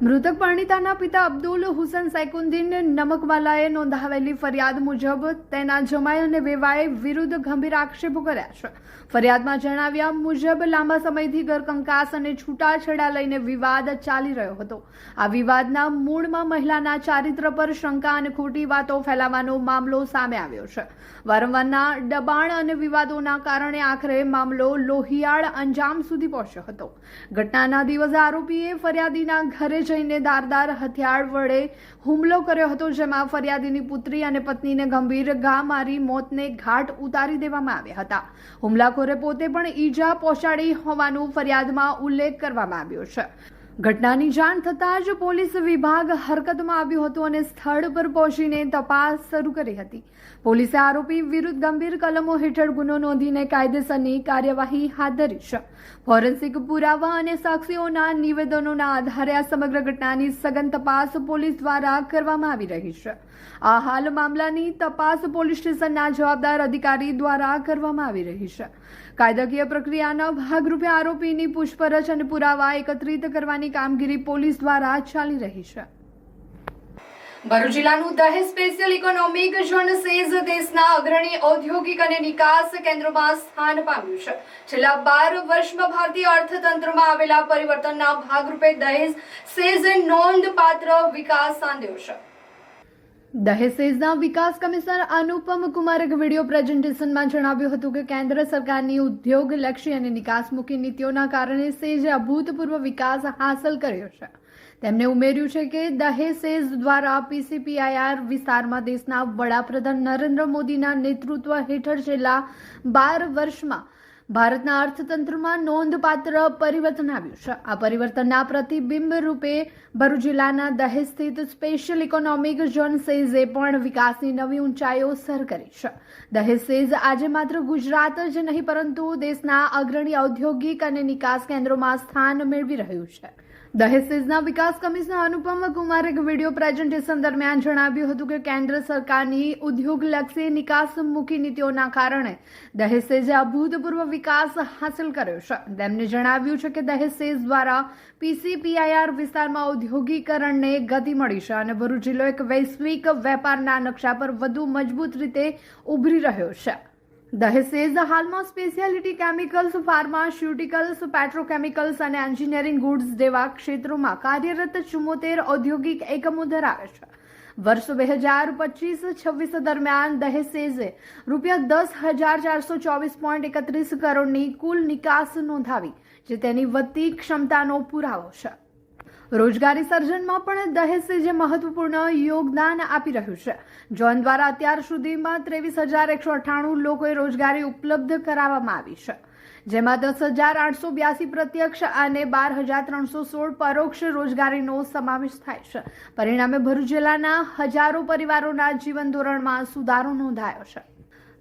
મૃતક પરિણીતાના પિતા અબ્દુલ હુસેન સૈકુદ્દીન નમકવાલાએ નોંધાવેલી ફરિયાદ મુજબ તેના જમાઈ અને વેવાએ વિરુદ્ધ ગંભીર આક્ષેપો કર્યા છે। ફરિયાદમાં જણાવ્યા મુજબ લાંબા સમયથી ઘરકંકાસ અને છૂટાછેડા લઈને વિવાદ ચાલી રહ્યો હતો। આ વિવાદના મૂળમાં મહિલાના ચારિત્ર પર શંકા અને ખોટી વાતો ફેલાવવાનો મામલો સામે આવ્યો છે। વારંવારના દબાણ અને વિવાદોના કારણે આખરે મામલો લોહિયાળ અંજામ સુધી પહોંચ્યો હતો। ઘટનાના દિવસે આરોપીએ ફરિયાદીના ઘરે જઈને ધારદાર હથિયાર વડે હુમલો કર્યો હતો, જેમાં ફરિયાદીની પુત્રી અને પત્નીને ગંભીર ઘા મારી મોતને ઘાટ ઉતારી દેવામાં આવ્યા હતા। હુમલાખોરે પોતે પણ ઈજા પહોંચાડી હોવાનું ફરિયાદમાં ઉલ્લેખ કરવામાં આવ્યો છે। ઘટનાની જાણ થતાં જ પોલીસ વિભાગ હરકતમાં આવ્યું હતું અને સ્થળ પર પહોંચીને તપાસ શરૂ કરી હતી. પોલીસે આરોપી વિરુદ્ધ ગંભીર કલમો હેઠળ ગુનો નોંધીને કાયદેસરની કાર્યવાહી હાથ ધરી છે. ફોરેન્સિક પુરાવા અને સાક્ષીઓના નિવેદનોના આધારે આ સમગ્ર ઘટનાની સઘન તપાસ પોલીસ દ્વારા કરવામાં આવી રહી છે. આ હાલ મામલાની તપાસ પોલીસ સ્ટેશનના જવાબદાર અધિકારી દ્વારા કરવામાં આવી રહી છે. કાયદાકીય પ્રક્રિયાના ભાગરૂપે આરોપીની પૂછપરછ અને પુરાવા એકત્રિત કરવાની કામગીરી પોલીસ દ્વારા ચાલી રહી છે. ભરૂચ જિલ્લાનું દહેજ સ્પેશિયલ ઇકોનોમિક ઝોન સેઝ દેશના અગ્રણી ઔદ્યોગિક અને નિકાસ કેન્દ્રોમાં સ્થાન પામ્યું છે. છેલ્લા 12 વર્ષમાં ભારતીય અર્થતંત્રમાં આવેલા પરિવર્તનના ભાગરૂપે દહેજ સેઝે નોંધપાત્ર વિકાસ સાધ્યો છે. દહેજ સેઝના વિકાસ કમિશનર અનુપમ કુમારે વિડીયો પ્રેઝન્ટેશનમાં જણાવ્યું હતું કે કેન્દ્ર સરકારની ઉદ્યોગલક્ષી અને નિકાસમુખી નીતિઓના કારણે સેઝે અભૂતપૂર્વ વિકાસ હાંસલ કર્યો છે. તેમણે ઉમેર્યું છે કે દહેજ સેઝ દ્વારા PCPIR વિસ્તારમાં દેશના વડાપ્રધાન નરેન્દ્ર મોદીના નેતૃત્વ હેઠળ છેલ્લા 12 વર્ષમાં ભારતના અર્થતંત્રમાં નોંધપાત્ર પરિવર્તન આવ્યું છે. આ પરિવર્તનના પ્રતિબિંબ રૂપે ભરૂચ જિલ્લાના દહેજ સ્થિત સ્પેશિયલ ઇકોનોમિક ઝોન સેઝે પણ વિકાસની નવી ઊંચાઈઓ સર કરી છે. દહેજ સેઝ આજે માત્ર ગુજરાત જ નહીં પરંતુ દેશના અગ્રણી ઔદ્યોગિક અને નિકાસ કેન્દ્રોમાં સ્થાન મેળવી રહ્યું છે. દહેજ સેઝના વિકાસ કમિશનર અનુપમ કુમારે વિડીયો પ્રેઝન્ટેશન દરમિયાન જણાવ્યું હતું કે કેન્દ્ર સરકારની ઉદ્યોગલક્ષી નિકાસમુખી નીતિઓના કારણે દહેજ સેઝે અભૂતપૂર્વ વિકાસ હાંસલ કર્યો છે. તેમણે જણાવ્યું છે કે દહેજ સેઝ દ્વારા PCPIR વિસ્તારમાં ઔદ્યોગિકરણને ગતિ મળી છે અને ભરૂચ જિલ્લો એક વૈશ્વિક વેપારના નકશા પર વધુ મજબૂત રીતે ઉભરી રહ્યો છે. દહેજ સેઝ હાલમાં સ્પેશિયાલિટી કેમિકલ્સ, ફાર્માસ્યુટિકલ્સ, પેટ્રોકેમિકલ્સ અને એન્જિનિયરિંગ ગુડ્સ જેવા ક્ષેત્રોમાં કાર્યરત 74 ઔદ્યોગિક એકમો ધરાવે છે. વર્ષ 2025-26 દરમિયાન દહેજ સેઝે ₹10,424.31 કરોડની કુલ નિકાસ નોંધાવી, જે તેની વધતી ક્ષમતાનો પુરાવો છે. રોજગારી સર્જનમાં પણ દહેજ સેઝે મહત્વપૂર્ણ યોગદાન આપી રહ્યું છે. ઝોન દ્વારા અત્યાર સુધીમાં 23,198 લોકોએ રોજગારી ઉપલબ્ધ કરાવવામાં આવી છે, જેમાં 10,882 પ્રત્યક્ષ અને 12,316 પરોક્ષ રોજગારીનો સમાવેશ થાય છે. પરિણામે ભરૂચ જિલ્લાના હજારો પરિવારોના જીવન ધોરણમાં સુધારો નોંધાયો છે.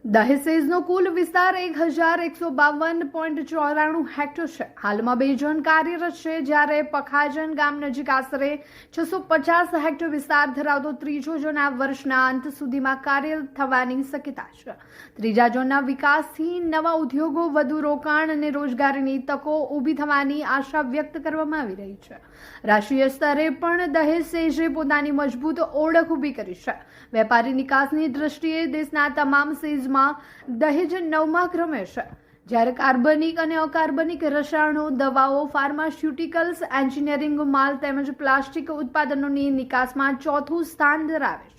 દહેજ સેઝનો કુલ વિસ્તાર 1,152.94 હેક્ટર છે. હાલમાં 2 ઝોન કાર્યરત છે, જ્યારે પખાજન ગામ નજીક આશરે 650 હેક્ટર વિસ્તાર ધરાવતો ત્રીજો ઝોન આ વર્ષના અંત સુધીમાં કાર્યરત થવાની શક્યતા છે. ત્રીજા ઝોનના વિકાસથી નવા ઉદ્યોગો, વધુ રોકાણ અને રોજગારીની તકો ઊભી થવાની આશા વ્યક્ત કરવામાં આવી રહી છે. રાષ્ટ્રીય સ્તરે પણ દહેજ સેઝે પોતાની મજબૂત ઓળખ ઊભી કરી છે. વેપારી નિકાસની દ્રષ્ટિએ દેશના તમામ સેઝમાં દહેજ 9મા ક્રમે છે, જ્યારે કાર્બનિક અને અકાર્બનિક રસાયણો, દવાઓ, ફાર્માસ્યુટિકલ્સ, એન્જિનિયરિંગ માલ તેમજ પ્લાસ્ટિક ઉત્પાદનોની નિકાસમાં 4થું સ્થાન ધરાવે છે.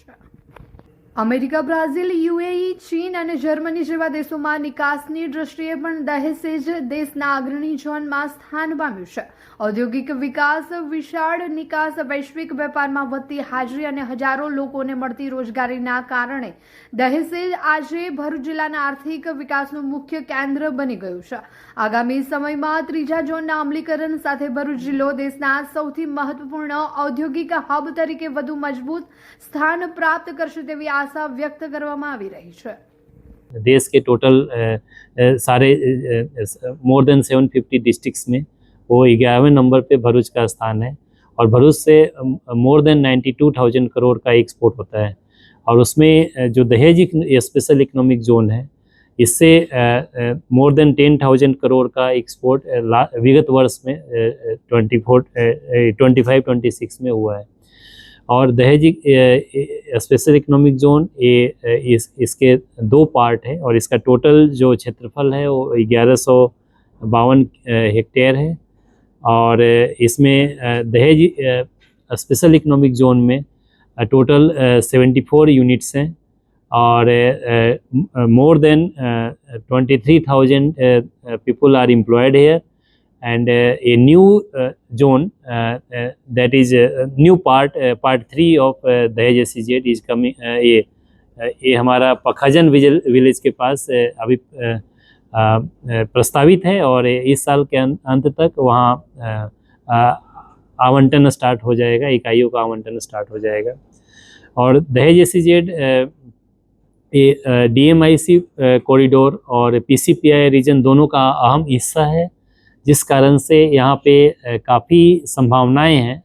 અમેરિકા, બ્રાઝિલ, UAE, ચીન અને જર્મની જેવા દેશોમાં નિકાસની દ્રષ્ટિએ પણ દહેજ સેઝ દેશના અગ્રણી ઝોનમાં સ્થાન પામ્યું છે. ઔદ્યોગિક વિકાસ, વિશાળ નિકાસ, વૈશ્વિક વેપારમાં વધતી હાજરી અને હજારો લોકોને મળતી રોજગારીના કારણે દહેજ સેઝ આજે ભરૂચ જિલ્લાના આર્થિક વિકાસનું મુખ્ય કેન્દ્ર બની ગયું છે. આગામી સમયમાં ત્રીજા ઝોનના અમલીકરણ સાથે ભરૂચ જિલ્લો દેશના સૌથી મહત્વપૂર્ણ ઔદ્યોગિક હબ તરીકે વધુ મજબૂત સ્થાન પ્રાપ્ત કરશે તેવી आशा व्यक्त કરવામાં આવી રહી છે.
देश के टोटल सारे मोर देन 750 डिस्ट्रिक्ट्स में वो 11वें नंबर पे भरूच का स्थान है और भरूच से मोर देन 92,000 करोड़ का एक्सपोर्ट होता है और उसमें जो दहेज स्पेशल इकोनॉमिक जोन है इससे मोर देन 10,000 करोड़ का एक्सपोर्ट विगत वर्ष में 25-26 में हुआ है. और दहेज स्पेशल इकोनॉमिक जोन इसके 2 पार्ट है और इसका टोटल जो क्षेत्रफल है वो 1152 हेक्टेयर है और इसमें दहेज स्पेशल इकोनॉमिक जोन में टोटल 74 यूनिट्स हैं और more than 23,000 people are employed here and a new zone that is new part 3 of Dahej SEZ is coming. ये हमारा पखाजन विलेज के पास अभी प्रस्तावित है और इस साल के अंत तक वहाँ आवंटन स्टार्ट हो जाएगा, इकाइयों का आवंटन स्टार्ट हो जाएगा। और दहेज SEZ DMIC कॉरिडोर और PCPI रीजन दोनों का अहम हिस्सा है, जिस कारण से यहाँ पे काफ़ी संभावनाएं हैं।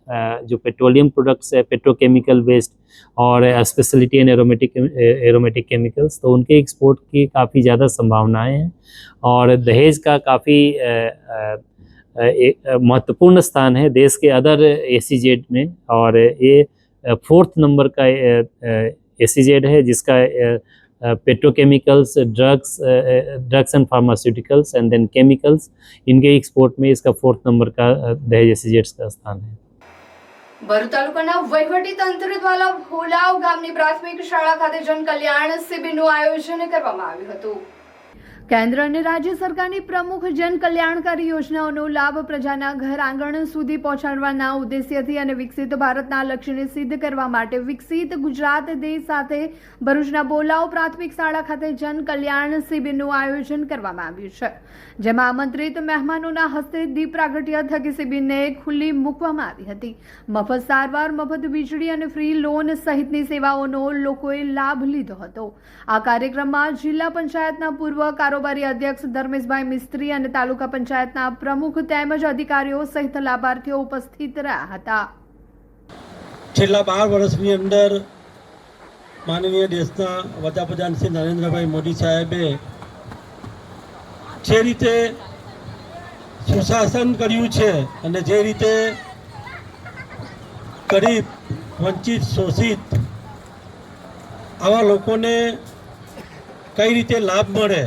जो पेट्रोलियम प्रोडक्ट्स है, पेट्रोकेमिकल वेस्ट और स्पेशलिटी एंड एरोमेटिक केमिकल्स, तो उनके एक्सपोर्ट की काफ़ी ज़्यादा संभावनाएं हैं। और दहेज का काफ़ी महत्वपूर्ण स्थान है देश के अदर SEZ में, और ये 4th नंबर का SEZ है, जिसका petrochemicals, drugs and pharmaceuticals and then chemicals, इनके एक्सपोर्ट में इसका 4th नंबर का दहेज SEZ का स्थान है।
ભરૂચ તાલુકાના વહીવટી તંત્ર દ્વારા ભોલાવ ગામની પ્રાથમિક શાળા ખાતે જનકલ્યાણ શિબિરનું આયોજન કરવામાં આવ્યું હતું। કેન્દ્ર અને રાજ્ય સરકારની પ્રમુખ જન કલ્યાણકારી યોજનાઓનો લાભ પ્રજાના ઘર આંગણ સુધી પહોંચાડવાના ઉદ્દેશ્યથી અને વિકસિત ભારતના લક્ષ્યને સિદ્ધ કરવા માટે વિકસિત ગુજરાત દેશ સાથે ભરૂચના બોલાવ પ્રાથમિક શાળા ખાતે જન કલ્યાણ શિબિરનું આયોજન કરવામાં આવ્યું છે, જેમાં આમંત્રિત મહેમાનોના હસ્તે દીપ પ્રાગટ્ય થકી શિબિરને ખુલ્લી મૂકવામાં આવી હતી। મફત સારવાર, મફત વીજળી અને ફ્રી લોન સહિતની સેવાઓનો લોકોએ લાભ લીધો હતો। આ કાર્યક્રમમાં જિલ્લા પંચાયતના પૂર્વ કારોબારી અધ્યક્ષ ધર્મેશભાઈ મિસ્ત્રી અને તાલુકા પંચાયતના પ્રમુખ તેમજ અધિકારીઓ સહિત લાભાર્થીઓ ઉપસ્થિત રહ્યા હતા।
છેલ્લા 12 વર્ષની અંદર માનનીય દેશના વડાપ્રધાન શ્રી નરેન્દ્રભાઈ મોદી સાહેબે જે રીતે સુશાસન કર્યું છે અને જે રીતે ગરીબ, વંચિત, શોષિત આવા લોકોને કઈ રીતે લાભ મળે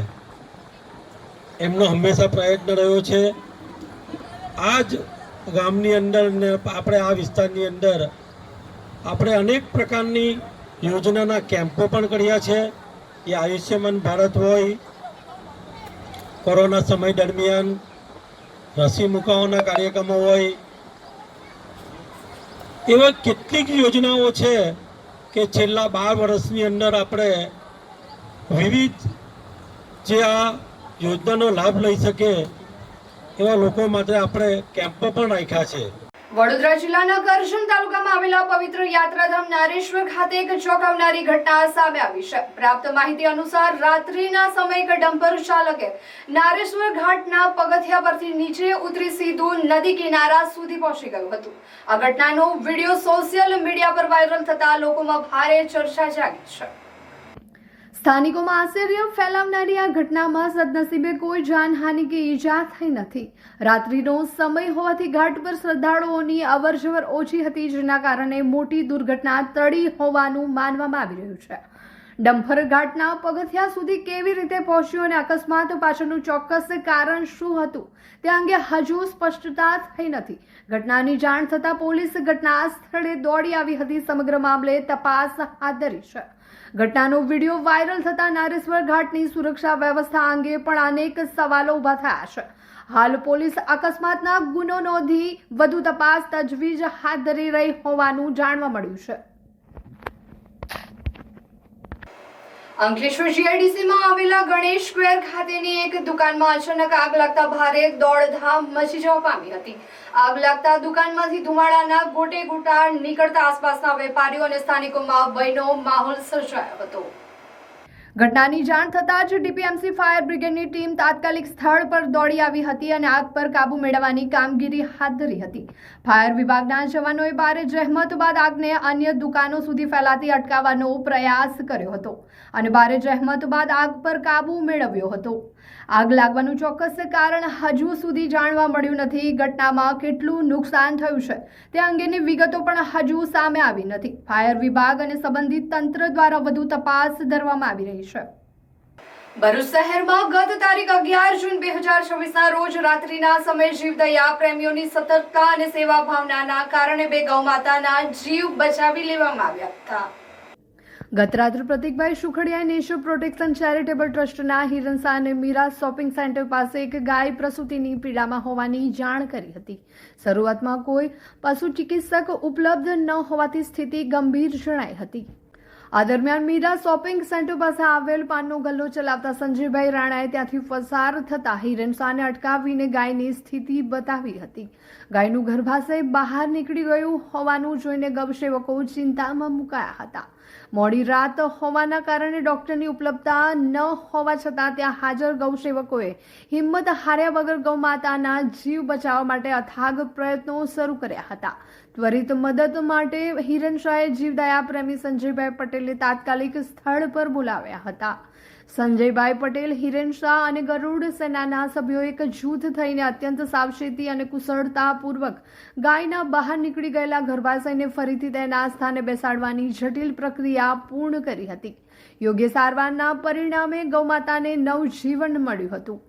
એમનો હંમેશા પ્રયત્ન રહ્યો છે। આ જ ગામની અંદર ને આપણે આ વિસ્તારની અંદર આપણે અનેક પ્રકારની યોજનાના કેમ્પો પણ કર્યા છે। એ આયુષ્યમાન ભારત હોય, કોરોના સમય દરમિયાન રસી મુકાવવાના કાર્યક્રમો હોય, એવા કેટલીક યોજનાઓ છે કે છેલ્લા 12 વર્ષની અંદર આપણે વિવિધ જે આ યોજનાનો લાભ લઈ શકે એવા લોકો માટે આપણે કેમ્પો પણ રાખ્યા છે।
વડોદરા જિલ્લાના કરજણ તાલુકામાં આવેલા પવિત્ર યાત્રાધામ નારેશ્વર ખાતે એક ચોંકાવનારી ઘટના સામે આવી છે। પ્રાપ્ત માહિતી અનુસાર રાત્રિના સમયે એક ડમ્પર ચાલકે નારેશ્વર ઘાટના પગથિયા પરથી નીચે ઉતરી સીધું નદી કિનારા સુધી પહોંચી ગયું હતું। આ ઘટનાનો વિડીયો સોશિયલ મીડિયા પર વાયરલ થતા લોકોમાં ભારે ચર્ચા જાગી છે। સ્થાનિકોમાં આશ્ચર્ય ફેલાવનારી આ ઘટનામાં સદનસીબે કોઈ જાનહાનિ કે ઈજા થઈ નથી। રાત્રિનો સમય હોવાથી ઘાટ પર શ્રદ્ધાળુઓની અવરજવર ઓછી હતી, જેના કારણે મોટી દુર્ઘટના ટળી હોવાનું માનવામાં આવી રહ્યું છે। ડમ્પર ઘાટના પગથિયા સુધી કેવી રીતે પહોંચ્યું અને અકસ્માત પાછળનું ચોક્કસ કારણ શું હતું તે અંગે હજુ સ્પષ્ટતા થઈ નથી। ઘટનાની જાણ થતાં પોલીસ ઘટના સ્થળે દોડી આવી હતી। સમગ્ર મામલે તપાસ હાથ ધરી છે। ઘટનાનો વિડીયો વાયરલ થતા નારેશ્વર ઘાટની સુરક્ષા વ્યવસ્થા અંગે પણ અનેક સવાલો ઊભા થયા છે। હાલ પોલીસ અકસ્માતના ગુનો નોંધી વધુ તપાસ તજવીજ હાથ ધરી રહી હોવાનું જાણવા મળ્યું છે। અંકલેશ્વર GIDCમાં આવેલા ગણેશ સ્ક્વેર ખાતેની એક દુકાનમાં અચાનક આગ લાગતા ભારે દોડધામ મચી જવા પામી હતી। આગ લાગતા દુકાનમાંથી ધુમાડાના ગોટે ગોટા નીકળતા આસપાસના વેપારીઓ અને સ્થાનિકોમાં ભયનો માહોલ સર્જાયો હતો। ઘટનાની જાણ થતાં જ DPMC ફાયર બ્રિગેડની ટીમ તાત્કાલિક સ્થળ પર દોડી આવી હતી અને આગ પર કાબુ મેળવવાની કામગીરી હાથ ધરી હતી। ફાયર વિભાગના જવાનોએ ભારે જહેમત બાદ આગને અન્ય દુકાનો સુધી ફેલાતી અટકાવવાનો પ્રયાસ કર્યો હતો અને ભારે જહેમત બાદ આગ પર કાબુ મેળવ્યો હતો। આગ લાગવાનું ચોક્કસ કારણ હજુ સુધી જાણવા મળ્યું નથી। ઘટનામાં કેટલું નુકસાન થયું છે તે અંગેની વિગતો પણ હજુ સામે આવી નથી। ફાયર વિભાગ અને સંબંધિત તંત્ર દ્વારા વધુ તપાસ ધરવામાં આવી રહી છે। ભરૂચ શહેરમાં ગત તારીખ 11 જૂન 2024ના રોજ રાત્રિના સમયે જીવદયા પ્રેમીઓની સતર્કતા અને સેવા ભાવનાના કારણે બે ગૌમાતાના જીવ બચાવી લેવામાં આવ્યા હતા। ગત રાત્રે પ્રતિકભાઈ સુખડિયાએ નેચર પ્રોટેક્શન ચેરિટેબલ ટ્રસ્ટના હિરણસા અને મીરા શોપિંગ સેન્ટર પાસે એક ગાય પ્રસૂતિની પીડામાં હોવાની જાણ કરી હતી। શરૂઆતમાં કોઈ પશુ ચિકિત્સક ઉપલબ્ધ ન હોવાથી સ્થિતિ ગંભીર જણાઈ હતી। આ દરમિયાન મીરા શોપિંગ સેન્ટર પાસે આવેલ પાનનો ગલ્લો ચલાવતા સંજયભાઈ રાણાએ ત્યાંથી પસાર થતા હિરેનશાહને અટકાવીને ગાયની સ્થિતિ બતાવી હતી. ગાયનું ગર્ભાશય બહાર નીકળી ગયું હોવાનું જોઈને ગૌસેવકો ચિંતામાં મુકાયા હતા. મોડી રાત હોવાના કારણે ડોક્ટરની ઉપલબ્ધતા ન હોવા છતાં ત્યાં હાજર ગૌસેવકોએ હિંમત હાર્યા વગર ગૌમાતાના જીવ બચાવવા માટે અથાગ પ્રયત્નો શરૂ કર્યા હતા. ત્વરિત મદદ માટે હિરેનશાહે જીવદયા પ્રેમી સંજયભાઈ પટેલને તાત્કાલિક સ્થળ પર બોલાવ્યા હતા. સંજયભાઈ પટેલ, હિરેનશાહ અને ગરુડ સેનાના સભ્યો એક જૂથ થઈને અત્યંત સાવચેતી અને કુશળતાપૂર્વક ગાયના બહાર નીકળી ગયેલા ગર્ભાશયને ફરીથી તેના સ્થાને બેસાડવાની જટિલ પ્રક્રિયા પૂર્ણ કરી હતી. યોગ્ય સારવારના પરિણામે ગૌમાતાને નવજીવન મળ્યું હતું.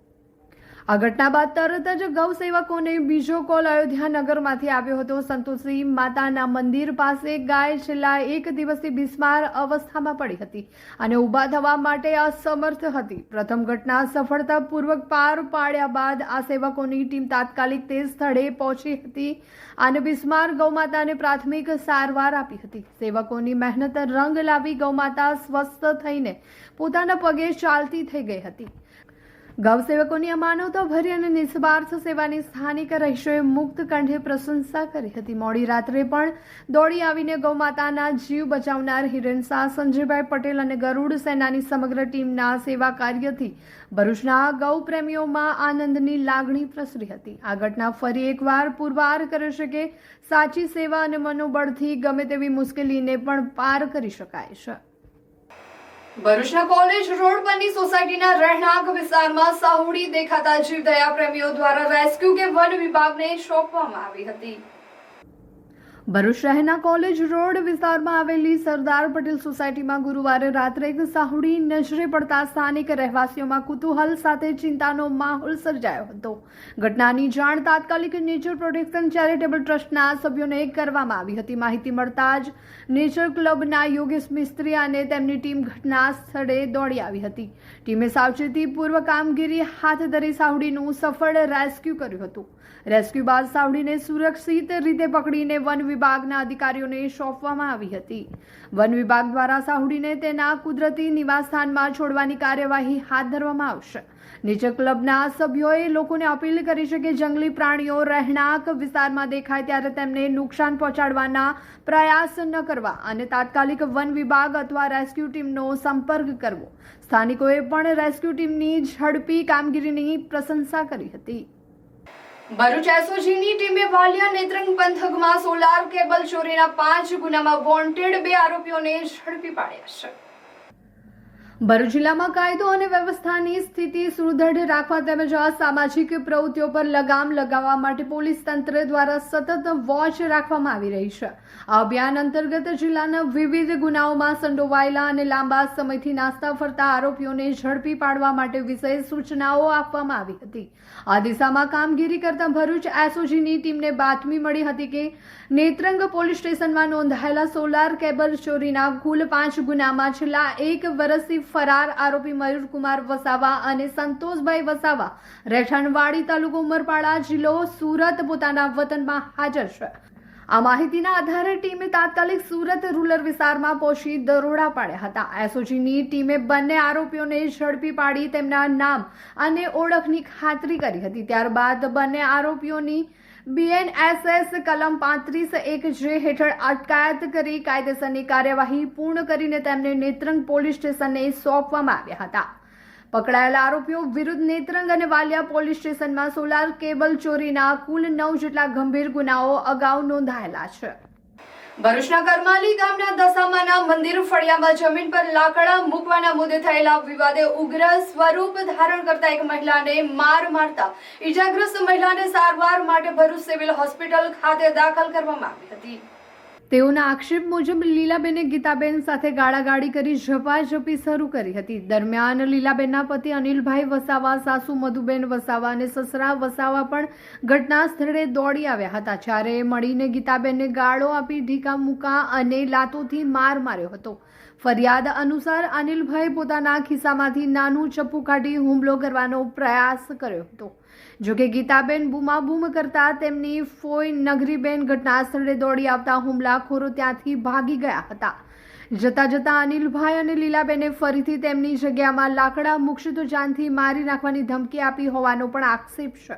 આ ઘટના બાદ તરત જ ગૌસેવકોને બીજો કોલ અયોધ્યા નગરમાંથી આવ્યો હતો. સંતોષી માતાના મંદિર પાસે ગાય છેલ્લા એક દિવસથી બિસ્માર અવસ્થામાં પડી હતી અને ઊભા થવા માટે અસમર્થ હતી. પ્રથમ ઘટના સફળતાપૂર્વક પાર પાડ્યા બાદ આ સેવકોની ટીમ તાત્કાલિક તે સ્થળે પહોંચી હતી અને બિસ્માર ગૌમાતાને પ્રાથમિક સારવાર આપી હતી. સેવકોની મહેનત રંગ લાવી ગૌમાતા સ્વસ્થ થઈને પોતાના પગે ચાલતી થઈ ગઈ હતી. ગૌસેવકોની આ માનવતાભરી અને નિસ્વાર્થ સેવાની સ્થાનિક રહીશોએ મુક્ત કંઠે પ્રશંસા કરી હતી. મોડી રાત્રે પણ દોડી આવીને ગૌમાતાના જીવ બચાવનાર હિરેનશાહ, સંજયભાઈ પટેલ અને ગરુડ સેનાની સમગ્ર ટીમના સેવા કાર્યથી ભરૂચના ગૌ પ્રેમીઓમાં આનંદની લાગણી પ્રસરી હતી. આ ઘટના ફરી એકવાર પુરવાર કરે છે કે સાચી સેવા અને મનોબળથી ગમે તેવી મુશ્કેલીને પણ પાર કરી શકાય છે. ભરૂચના કોલેજ રોડ પરની સોસાયટીના રહેણાંક વિસ્તારમાં સાહુડી દેખાતા જીવદયા પ્રેમીઓ દ્વારા રેસ્ક્યુ કે વન વિભાગને સોંપવામાં આવી હતી. ભરૂચ શહેરના કોલેજ રોડ વિસ્તારમાં આવેલી સરદાર પટેલ સોસાયટીમાં ગુરુવારે રાત્રે એક સાહુડી નજરે પડતા સ્થાનિક રહેવાસીઓમાં કુતૂહલ સાથે ચિંતાનો માહોલ સર્જાયો હતો. ઘટનાની જાણ તાત્કાલિક નેચર પ્રોટેક્શન ચેરિટેબલ ટ્રસ્ટના સભ્યોને કરવામાં આવી હતી. માહિતી મળતા જ નેચર ક્લબના યોગેશ મિસ્ત્રી અને તેમની ટીમ ઘટના સ્થળે દોડી આવી હતી. ટીમે સાવચેતીપૂર્વક કામગીરી હાથ ધરી સાહુડીનું સફળ રેસ્ક્યુ કર્યું હતું. રેસ્ક્યુ બાદ સાવડીને સુરક્ષિત રીતે પકડીને વન વિભાગના અધિકારીઓને સોંપવામાં આવી હતી. વન વિભાગ દ્વારા સાવડીને તેના કુદરતી નિવાસસ્થાનમાં છોડવાની કાર્યવાહી હાથ ધરવામાં આવશે. નેચર ક્લબના સભ્યોએ લોકોને અપીલ કરી છે કે જંગલી પ્રાણીઓ રહેણાંક વિસ્તારમાં દેખાય ત્યારે તેમને નુકસાન પહોંચાડવાના પ્રયાસ ન કરવા અને તાત્કાલિક વન વિભાગ અથવા રેસ્ક્યુ ટીમનો સંપર્ક કરવો. સ્થાનિકોએ પણ રેસ્ક્યુ ટીમની ઝડપી કામગીરીની પ્રશંસા કરી હતી. ભરૂચ એસઓજીની ટીમે વાલિયા નેત્રંગ પંથકમાં સોલાર કેબલ ચોરીના 5 ગુનામાં વોન્ટેડ 2 આરોપીઓને ઝડપી પાડ્યા છે. ભરૂચ જિલ્લામાં કાયદો અને વ્યવસ્થાની સ્થિતિ સુદૃઢ રાખવા તેમજ અસામાજિક પ્રવૃત્તિઓ પર લગામ લગાવવા માટે પોલીસ તંત્ર દ્વારા સતત વોચ રાખવામાં આવી રહી છે. આ અભિયાન અંતર્ગત જિલ્લાના વિવિધ ગુનાઓમાં સંડોવાયેલા અને લાંબા સમયથી નાસ્તા ફરતા આરોપીઓને ઝડપી પાડવા માટે વિશેષ સૂચનાઓ આપવામાં આવી હતી. આ દિશામાં કામગીરી કરતા ભરૂચ એસઓજીની ટીમને બાતમી મળી હતી કે નેત્રંગ પોલીસ સ્ટેશનમાં નોંધાયેલા સોલાર કેબલ ચોરીના કુલ 5 ગુનામાં છેલ્લા 1 વર્ષથી ફરાર આરોપી મયુરકુમાર વસાવા અને સંતોષભાઈ વસાવા રહેઠાણવાડી તાલુકો ઉમરપાડા જિલ્લો સુરત પોતાના વતનમાં હાજર છે. આ માહિતીના આધારે ટીમે તાત્કાલિક સુરત રૂરલ વિસ્તારમાં પહોંચી દરોડા પાડ્યા હતા. એસઓજીની ટીમે બંને આરોપીઓને ઝડપી પાડી તેમના નામ અને ઓળખની ખાતરી કરી હતી. ત્યારબાદ બંને આરોપીઓની BNSS કલમ 35(1) હેઠળ અટકાયત કરી કાયદેસરની કાર્યવાહી પૂર્ણ કરીને તેમને નેત્રંગ પોલીસ સ્ટેશનને સોંપવામાં આવ્યા હતા. પકડાયેલા આરોપીઓ વિરુદ્ધ નેત્રંગ અને વાલિયા પોલીસ સ્ટેશનમાં સોલાર કેબલ ચોરીના કુલ 9 જેટલા ગંભીર ગુનાઓ અગાઉ નોંધાયેલા છે. ભરૂચના કરમાલી ગામના દશામાના મંદિર ફળિયામાં જમીન પર લાકડા મૂકવાના મુદ્દે થયેલા વિવાદે ઉગ્ર સ્વરૂપ ધારણ કરતા એક મહિલાને માર મારતા ઈજાગ્રસ્ત મહિલાને સારવાર માટે ભરૂચ સિવિલ હોસ્પિટલ ખાતે દાખલ કરવામાં આવી હતી. તેઓના આક્ષેપ મુજબ લીલાબેને ગીતાબેન સાથે ગાળાગાળી કરી ઝપાઝપી શરૂ કરી હતી. દરમિયાન લીલાબેનના પતિ અનિલભાઈ વસાવા, સાસુ મધુબેન વસાવા અને સસરા વસાવા પણ ઘટના સ્થળે દોડી આવ્યા હતા. જ્યારે મળીને ગીતાબેનને ગાળો આપી ઢીકા મુકા અને લાતોથી માર માર્યો હતો. ફરિયાદ અનુસાર અનિલભાઈ પોતાના ખિસ્સામાંથી નાનું ચપ્પુ કાઢી હુમલો કરવાનો પ્રયાસ કર્યો હતો. જોકે ગીતાબેન બૂમાબૂમ કરતા તેમની ફોઈ નગરીબેન ઘટના સ્થળે દોડી આવતા હુમલાખોરો ત્યાંથી ભાગી ગયા હતા. જતા જતા અનિલભાઈ અને લીલાબેને ફરીથી તેમની જગ્યામાં લાકડા મૂકશે તો જાનથી મારી નાખવાની ધમકી આપી હોવાનો પણ આક્ષેપ છે.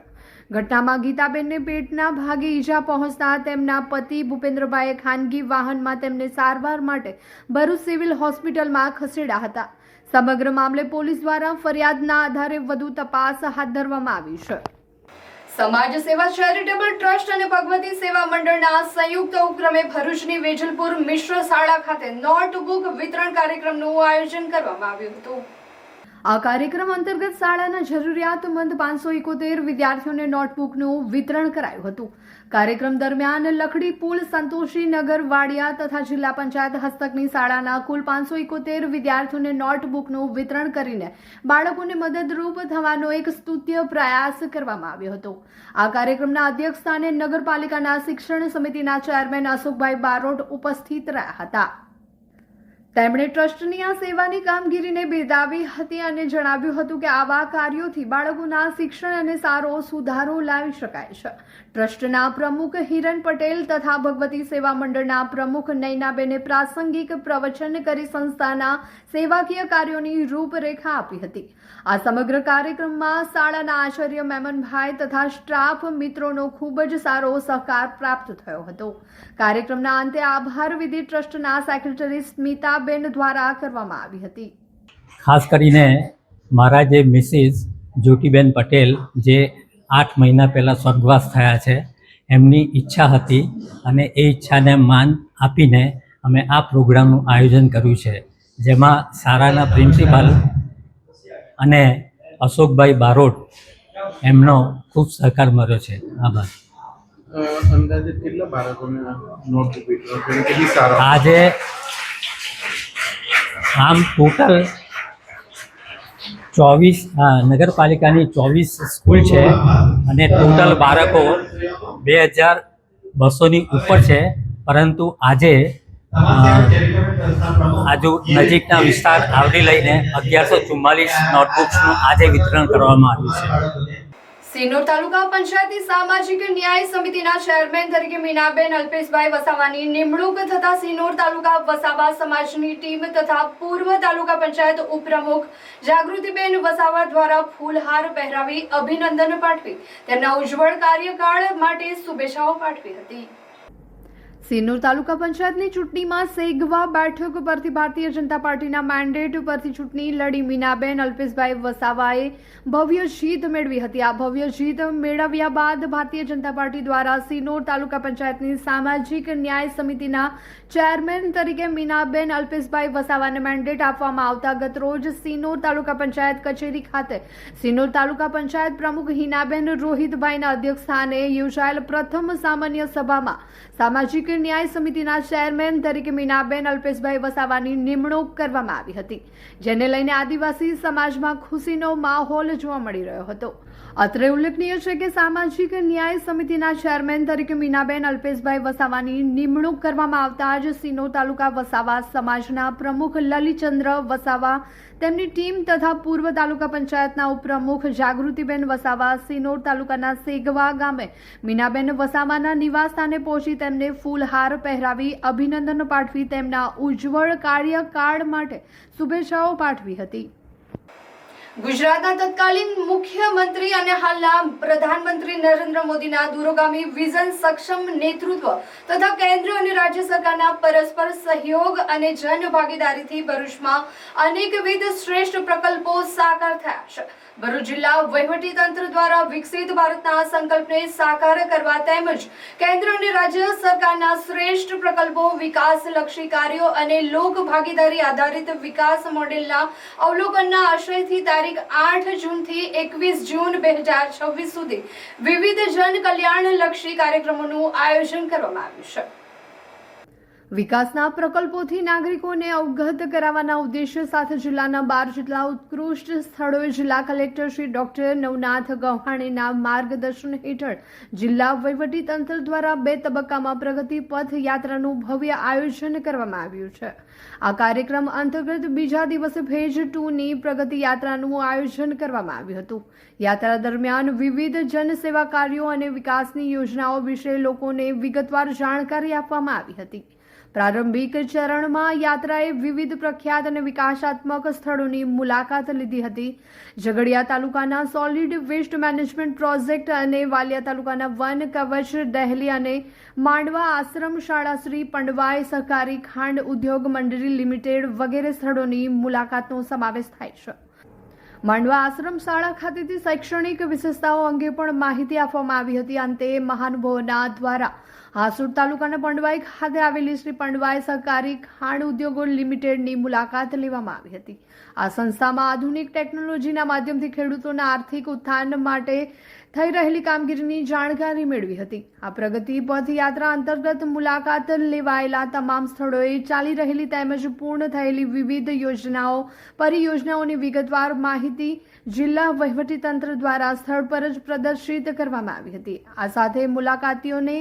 ઘટનામાં ગીતાબેનને પેટના ભાગે ઈજા પહોંચતા તેમના પતિ ભૂપેન્દ્રભાઈએ ખાનગી વાહનમાં તેમને સારવાર માટે ભરૂચ સિવિલ હોસ્પિટલમાં ખસેડ્યા હતા. સમગ્ર મામલે પોલીસ દ્વારા ફરિયાદના આધારે વધુ તપાસ હાથ ધરવામાં આવી છે. સમાજ સેવા ચેરિટેબલ ટ્રસ્ટ અને ભગવતી સેવા મંડળના સંયુક્ત ઉપક્રમે ભરૂચની વેજલપુર મિશ્ર શાળા ખાતે નોટબુક વિતરણ કાર્યક્રમનું આયોજન કરવામાં આવ્યું હતું. આ કાર્યક્રમ અંતર્ગત શાળાના જરૂરિયાતમંદ 571 વિદ્યાર્થીઓને નોટબુકનું વિતરણ કરાયું હતું. કાર્યક્રમ દરમિયાન લખડી પુલ, સંતોષી નગર, વાડિયા તથા જિલ્લા પંચાયત હસ્તકની શાળાના કુલ 571 વિદ્યાર્થીઓને નોટબુકનું વિતરણ કરીને બાળકોને મદદરૂપ થવાનો એક સ્તુત્ય પ્રયાસ કરવામાં આવ્યો હતો. આ કાર્યક્રમના અધ્યક્ષ સ્થાને નગરપાલિકાના શિક્ષણ સમિતિના ચેરમેન અશોકભાઈ બારોટ ઉપસ્થિત રહ્યા હતા. તેમણે ટ્રસ્ટની આ સેવાની કામગીરીને બિરદાવી હતી અને જણાવ્યું હતું કે આવા કાર્યોથી બાળકોના શિક્ષણ અને સારો સુધારો લાવી શકાય છે. ટ્રસ્ટના પ્રમુખ હિરણ પટેલ તથા ભગવતી સેવા મંડળના પ્રમુખ નયનાબેને પ્રાસંગિક પ્રવચન કરી સંસ્થાના સેવાકીય કાર્યોની રૂપરેખા આપી હતી. આ સમગ્ર કાર્યક્રમમાં શાળાના આચાર્ય મેમનભાઈ તથા સ્ટાફ મિત્રોનો ખૂબ જ સારો સહકાર પ્રાપ્ત થયો હતો. કાર્યક્રમના અંતે આભાર વિધિ ટ્રસ્ટના સેક્રેટરી સ્મિતાબેન દ્વારા કરવામાં આવી હતી.
ખાસ કરીને મારા જે મિસિસ જ્યોતિબેન પટેલ જે 8 મહિના પહેલાં સ્વર્ગવાસ થયા છે, એમની ઈચ્છા હતી અને એ ઈચ્છાને માન આપીને અમે આ પ્રોગ્રામનું આયોજન કર્યું છે, જેમાં શાળાના પ્રિન્સિપાલ અને અશોકભાઈ બારોટ એમનો ખૂબ સહકાર મળ્યો છે. આભાર.
અંદાજે કેટલા બાળકોને નોટબુક વિતરણ કર્યું? કેટલી શાળા?
આજે આમ ટોટલ 24 નગરપાલિકાની 24 સ્કૂલ છે અને ટોટલ બાળકો 2200ની ઉપર છે, પરંતુ આજે નજીકના વિસ્તાર આવરી લઈને 1144 નોટબુક્સનું આજે વિતરણ કરવામાં આવ્યું છે.
સિનોર તાલુકા પંચાયતની સામાજિક ન્યાય સમિતિના ચેરમેન તરીકે મીનાબેન અલ્પેશભાઈ વસાવાની નિમણૂક થતા સિનોર તાલુકા વસાવા સમાજની ટીમ તથા પૂર્વ તાલુકા પંચાયત ઉપપ્રમુખ જાગૃતિબેન વસાવા દ્વારા ફૂલહાર પહેરાવી અભિનંદન પાઠવી તેમના ઉજ્જવળ કાર્યકાળ માટે શુભેચ્છાઓ પાઠવી હતી. સિનોર તાલુકા પંચાયતની ચૂંટણીમાં સેગવા બેઠક પરથી ભારતીય જનતા પાર્ટીના મેન્ડેટ પરથી ચૂંટણી લડી મીનાબેન અલ્પેશભાઈ વસાવાએ ભવ્ય જીત મેળવી હતી. આ ભવ્ય જીત મેળવ્યા બાદ ભારતીય જનતા પાર્ટી દ્વારા સિનોર તાલુકા પંચાયતની સામાજિક ન્યાય સમિતિના ચેરમેન તરીકે મીનાબેન અલ્પેશભાઈ વસાવાને મેન્ડેટ આપવામાં આવતા ગતરોજ સિનોર તાલુકા પંચાયત કચેરી ખાતે સિનોર તાલુકા પંચાયત પ્રમુખ હિનાબેન રોહિતભાઈના અધ્યક્ષ સ્થાને યોજાયેલ પ્રથમ સામાન્ય સભામાં સામાજિક ન્યાય સમિતિના ચેરમેન તરીકે મીનાબેન અલ્પેશભાઈ વસાવાની નિમણૂક કરવામાં આવી હતી, જેને લઈને આદિવાસી સમાજમાં ખુશીનો માહોલ જોવા મળી રહ્યો હતો. અત્રે ઉલ્લેખનીય છે કે સામાજિક ન્યાય સમિતિના ચેરમેન તરીકે મીનાબેન અલ્પેશભાઈ વસાવાની નિમણૂક કરવામાં આવતા જ સિનોર તાલુકા વસાવા સમાજના પ્રમુખ લલિતચંદ્ર વસાવા, તેમની ટીમ તથા પૂર્વ તાલુકા પંચાયતના ઉપપ્રમુખ જાગૃતિબેન વસાવા સિનોર તાલુકાના સેગવા ગામે મીનાબેન વસાવાના નિવાસ સ્થાને પહોંચી તેમને ફૂલહાર પહેરાવી અભિનંદન પાઠવી તેમના ઉજ્જવળ કાર્યકાળ માટે શુભેચ્છાઓ પાઠવી હતી. ગુજરાતના તત્કાલીન મુખ્યમંત્રી અને હાલના પ્રધાનમંત્રી નરેન્દ્ર મોદીના દૂરગામી વિઝન, સક્ષમ નેતૃત્વ તથા કેન્દ્ર અને રાજ્ય સરકારના પરસ્પર સહયોગ અને જનભાગીદારીથી ભરૂચમાં અનેકવિધ શ્રેષ્ઠ પ્રકલ્પો સાકાર થયા છે. ભરૂચ જિલ્લા વહીવટીતંત્ર દ્વારા વિકસિત ભારતના સંકલ્પને સાકાર કરવા તેમજ કેન્દ્ર અને રાજ્ય સરકારના શ્રેષ્ઠ પ્રકલ્પો, વિકાસલક્ષી કાર્યો અને લોક ભાગીદારી આધારિત વિકાસ મોડેલના અવલોકનના આશયથી તારીખ 8 જૂનથી 21 જૂન 2026 સુધી વિવિધ જન કલ્યાણલક્ષી કાર્યક્રમોનું આયોજન કરવામાં આવ્યું છે. વિકાસના પ્રકલ્પોથી નાગરિકોને અવગત કરાવવાના ઉદ્દેશ્ય સાથે જિલ્લાના 12 જેટલા ઉત્કૃષ્ટ સ્થળોએ જિલ્લા કલેક્ટર શ્રી ડોક્ટર નવનાથ ગવ્હાણેના માર્ગદર્શન હેઠળ જિલ્લા વહીવટીતંત્ર દ્વારા 2 તબક્કામાં પ્રગતિ પથ યાત્રાનું ભવ્ય આયોજન કરવામાં આવ્યું છે. આ કાર્યક્રમ અંતર્ગત બીજા દિવસે ફેઝ 2ની પ્રગતિ યાત્રાનું આયોજન કરવામાં આવ્યું હતું. યાત્રા દરમિયાન વિવિધ જનસેવા કાર્યો અને વિકાસની યોજનાઓ વિશે લોકોને વિગતવાર જાણકારી આપવામાં આવી હતી. પ્રારંભિક ચરણમાં યાત્રાએ વિવિધ પ્રખ્યાત અને વિકાસાત્મક સ્થળોની મુલાકાત લીધી હતી. ઝઘડિયા તાલુકાના સોલિડ વેસ્ટ મેનેજમેન્ટ પ્રોજેક્ટ અને વાલિયા તાલુકાના વન કવચ દહેલી અને માંડવા આશ્રમ શાળા શ્રી પંડવાઈ સહકારી ખાંડ ઉદ્યોગ મંડળી લિમિટેડ વગેરે સ્થળોની મુલાકાતનો સમાવેશ થાય છે. માંડવા આશ્રમ શાળા ખાતેથી શૈક્ષણિક વિશેષતાઓ અંગે પણ માહિતી આપવામાં આવી હતી. અંતે મહાનુભાવોના દ્વારા હાસોડ તાલુકાના પંડવાઈ ખાતે આવેલી શ્રી પંડવાઈ સહકારી ખાંડ ઉદ્યોગો લિમિટેડની મુલાકાત લેવામાં આવી હતી. આ સંસ્થામાં આધુનિક ટેકનોલોજીના માધ્યમથી ખેડૂતોના આર્થિક ઉત્થાન માટે થઈ રહેલી કામગીરીની જાણકારી મેળવી હતી. આ પ્રગતિ પથ યાત્રા અંતર્ગત મુલાકાત લેવાયેલા તમામ સ્થળોએ ચાલી રહેલી તેમજ પૂર્ણ થયેલી વિવિધ યોજનાઓ પરિયોજનાઓની વિગતવાર માહિતી જિલ્લા વહીવટીતંત્ર દ્વારા સ્થળ પર જ પ્રદર્શિત કરવામાં આવી હતી. આ સાથે મુલાકાતીઓને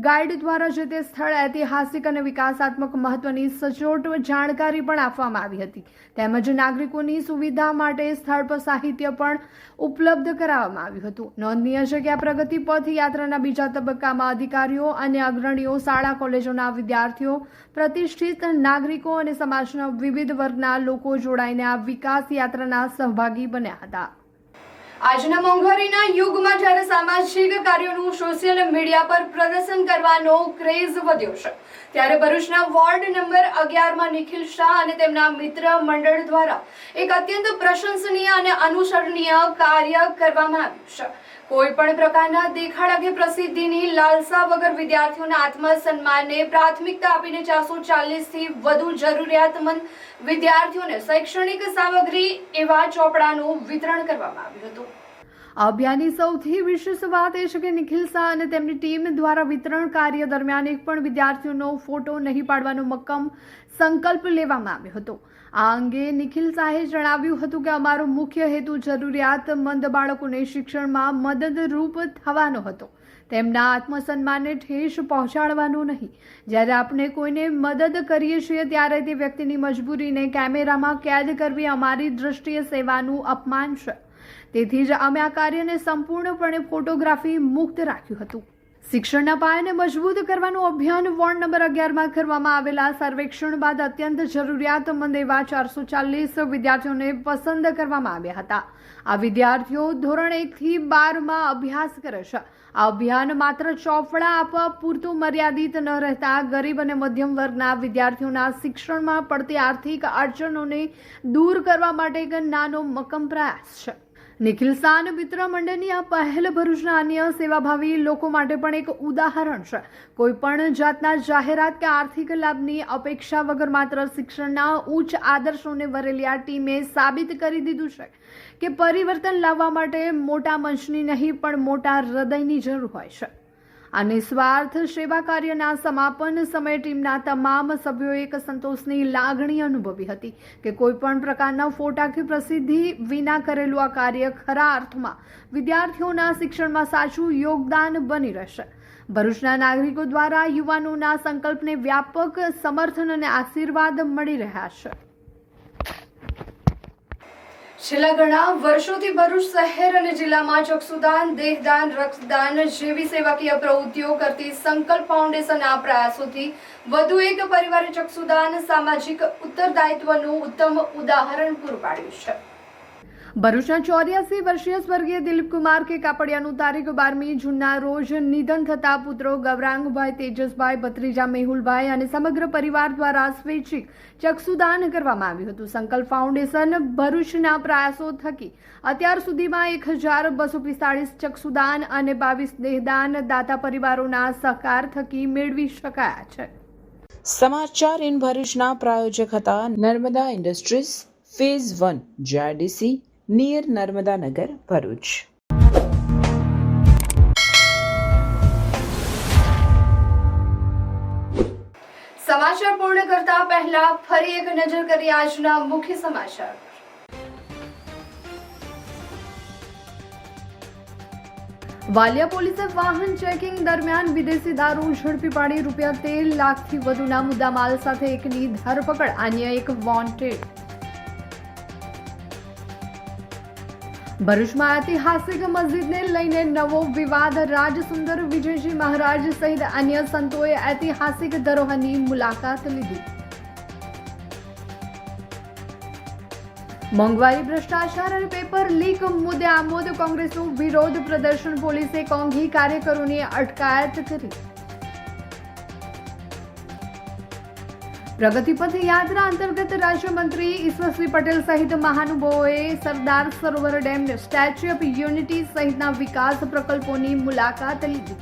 ગાઈડ દ્વારા જે તે સ્થળ ઐતિહાસિક અને વિકાસાત્મક મહત્વની સચોટ જાણકારી પણ આપવામાં આવી હતી. તેમજ નાગરિકોની સુવિધા માટે સ્થળ પર સાહિત્ય પણ ઉપલબ્ધ કરાવવામાં આવ્યું હતું. નોંધનીય છે કે આ પ્રગતિ પથ યાત્રાના બીજા તબક્કામાં અધિકારીઓ અને અગ્રણીઓ, શાળા કોલેજોના વિદ્યાર્થીઓ, પ્રતિષ્ઠિત નાગરિકો અને સમાજના વિવિધ વર્ગના લોકો જોડાઈને આ વિકાસ યાત્રાના સહભાગી બન્યા હતા. આજના મોંઘવારીના યુગમાં જ્યારે સામાજિક કાર્યોનું સોશિયલ મીડિયા પર પ્રદર્શન કરવાનો ક્રેઝ વધ્યો છે, ત્યારે ભરૂચના વોર્ડ નંબર 11માં નિખિલ શાહ અને તેમના મિત્ર મંડળ દ્વારા એક અત્યંત પ્રશંસનીય અને અનુસરણીય કાર્ય કરવામાં આવ્યું છે. કોઈ પણ પ્રકારના દેખાડા કે પ્રસિદ્ધિની લાલસા વગર વિદ્યાર્થીઓના આત્મસન્માનને પ્રાથમિકતા આપીને 440 થી વધુ જરૂરિયાતમંદ વિદ્યાર્થીઓને શૈક્ષણિક સામગ્રી એવા ચોપડાનું વિતરણ કરવામાં આવ્યું હતું. આ અભિયાનની સૌથી વિશેષ વાત એ છે કે નિખિલ શાહ અને તેમની ટીમ દ્વારા વિતરણ કાર્ય દરમિયાન એક પણ વિદ્યાર્થીઓનો ફોટો નહીં પાડવાનો મક્કમ સંકલ્પ લેવામાં આવ્યો હતો. આ અંગે નિખિલ શાહે જણાવ્યું હતું કે અમારો મુખ્ય હેતુ જરૂરિયાતમંદ બાળકોને શિક્ષણમાં મદદરૂપ થવાનો હતો, તેમના આત્મસન્માનને ઠેસ પહોંચાડવાનું નહીં. જ્યારે આપણે કોઈને મદદ કરીએ છીએ ત્યારે તે વ્યક્તિની મજબૂરીને કેમેરામાં કેદ કરવી અમારી દ્રષ્ટિએ સેવાનું અપમાન છે. તેથી જ અમે આ કાર્યને સંપૂર્ણપણે ફોટોગ્રાફી મુક્ત રાખ્યું હતું. શિક્ષણના પાયાને મજબૂત કરવાનું અભિયાન વોર્ડ નંબર 11માં કરવામાં આવેલા સર્વેક્ષણ બાદ અત્યંત જરૂરિયાતમંદ એવા 440 વિદ્યાર્થીઓને પસંદ કરવામાં આવ્યા હતા. આ વિદ્યાર્થીઓ ધોરણ 1 થી 12માં અભ્યાસ કરે છે. આ અભિયાન માત્ર ચોપડા આપવા પૂરતું મર્યાદિત ન રહેતા ગરીબ અને મધ્યમ વર્ગના વિદ્યાર્થીઓના શિક્ષણમાં પડતી આર્થિક અડચણોને દૂર કરવા માટે એક નાનો મક્કમ પ્રયાસ છે. નિખિલ શાહ મિત્ર મંડળની આ પહેલ ભરૂચના અન્ય સેવાભાવી લોકો માટે પણ એક ઉદાહરણ છે. કોઈ પણ જાતના જાહેરાત કે આર્થિક લાભની અપેક્ષા વગર માત્ર શિક્ષણના ઉચ્ચ આદર્શોને વરેલી આ ટીમે સાબિત કરી દીધું છે કે પરિવર્તન લાવવા માટે મોટા મંચની નહીં પણ મોટા હૃદયની જરૂર હોય છે. આ નિસ્વાર્થ સેવા કાર્યના સમાપન સમયે ટીમના તમામ સભ્યોએ એક સંતોષની લાગણી અનુભવી હતી કે કોઈ પણ પ્રકારના ફોટા કે પ્રસિદ્ધિ વિના કરેલું આ કાર્ય ખરા અર્થમાં વિદ્યાર્થીઓના શિક્ષણમાં સાચું યોગદાન બની રહેશે. ભરૂચના નાગરિકો દ્વારા યુવાનોના સંકલ્પને વ્યાપક સમર્થન અને આશીર્વાદ મળી રહ્યા છે. છેલ્લા ઘણા વર્ષોથી ભરૂચ શહેર અને જિલ્લામાં ચક્ષુદાન, દેહદાન, રક્તદાન જેવી સેવાકીય પ્રવૃત્તિઓ કરતી સંકલ્પ ફાઉન્ડેશનના પ્રયાસોથી વધુ એક પરિવારે ચક્ષુદાન સામાજિક ઉત્તરદાયિત્વનું ઉત્તમ ઉદાહરણ પૂરું પાડ્યું છે. ભરૂચના 84 વર્ષીય સ્વર્ગીય દિલીપકુમાર કે કાપડિયાનું તારીખ 12મી જૂનના રોજ નિધન થતા પુત્રો ગૌરાંગભાઈ, તેજસભાઈ, ભત્રીજા મેહુલભાઈ અને સમગ્ર પરિવાર દ્વારા સ્વૈચ્છિક ચક્ષુદાન કરવામાં આવ્યું હતું. સંકલ્પ ફાઉન્ડેશન ભરૂચના પ્રયાસો થકી અત્યાર સુધીમાં 1245 ચક્ષુદાન અને 22 દેહદાન દાતા પરિવારોના સહકાર થકી મેળવી શકાયા છે.
સમાચાર ઇન ભરૂચના પ્રાયોજક હતા Narmada industries phase 1 JIDC near Narmada Nagar Bharuch.
સમાચાર પૂર્ણ કરતા પહેલા ફરી એક નજર કરીએ આજના મુખ્ય સમાચાર. વાલિયા પોલીસે વાહન ચેકિંગ દરમિયાન વિદેશી દારૂ ઝડપી પાડી ₹13 લાખથી વધુના મુદ્દામાલ સાથે એકની ધરપકડ, અન્ય એક વોન્ટેડ. ભરૂચમાં ઐતિહાસિક મસ્જિદને લઈને નવો વિવાદ. રાજસુંદર વિજયજી મહારાજ સહિત અન્ય સંતોએ ઐતિહાસિક ધરોહરની મુલાકાત લીધી. મોંઘવારી, ભ્રષ્ટાચાર અને પેપર લીક મુદ્દે આમોદ કોંગ્રેસનું વિરોધ પ્રદર્શન. પોલીસે કોંઘી કાર્યકરોની અટકાયત કરી. પ્રગતિપથ યાત્રા અંતર્ગત રાજ્યમંત્રી ઈશ્વરસિંહ પટેલ સહિત મહાનુભાવોએ Sardar Sarovar dam, statue of unity સહિતના વિકાસ પ્રકલ્પોની મુલાકાત લીધી.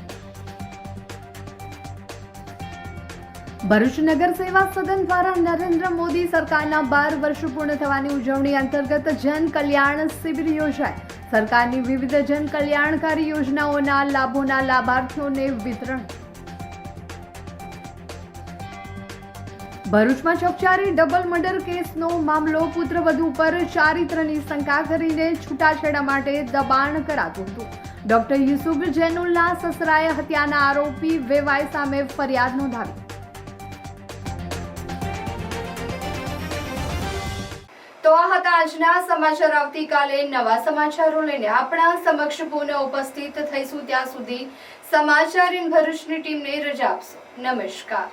ભરૂચ નગર સેવા સદન દ્વારા નરેન્દ્ર મોદી સરકારના 12 વર્ષ પૂર્ણ થવાની ઉજવણી અંતર્ગત જન કલ્યાણ શિબિર યોજાઈ. સરકારની વિવિધ જન કલ્યાણકારી યોજનાઓના લાભોના લાભાર્થીઓને વિતરણ. ભરૂચમાં ચકચારી ડબલ મર્ડર કેસનો મામલો. પુત્રવધુ પર ચારિત્રની શંકા કરીને છૂટાછેડા માટે દબાણ કરાતું હતું. ડોક્ટર યુસુફ જૈનુલના સસરાએ હત્યાના આરોપી વેવાઈ સામે ફરિયાદ નોંધાવી. તો આ હતા આજના સમાચાર. આવતીકાલે નવા સમાચારો લઈને આપણા સમક્ષ પુનઃ ઉપસ્થિત થઈશું. ત્યાં સુધી સમાચાર ઇન ભરૂચની ટીમને રજા આપશો. નમસ્કાર.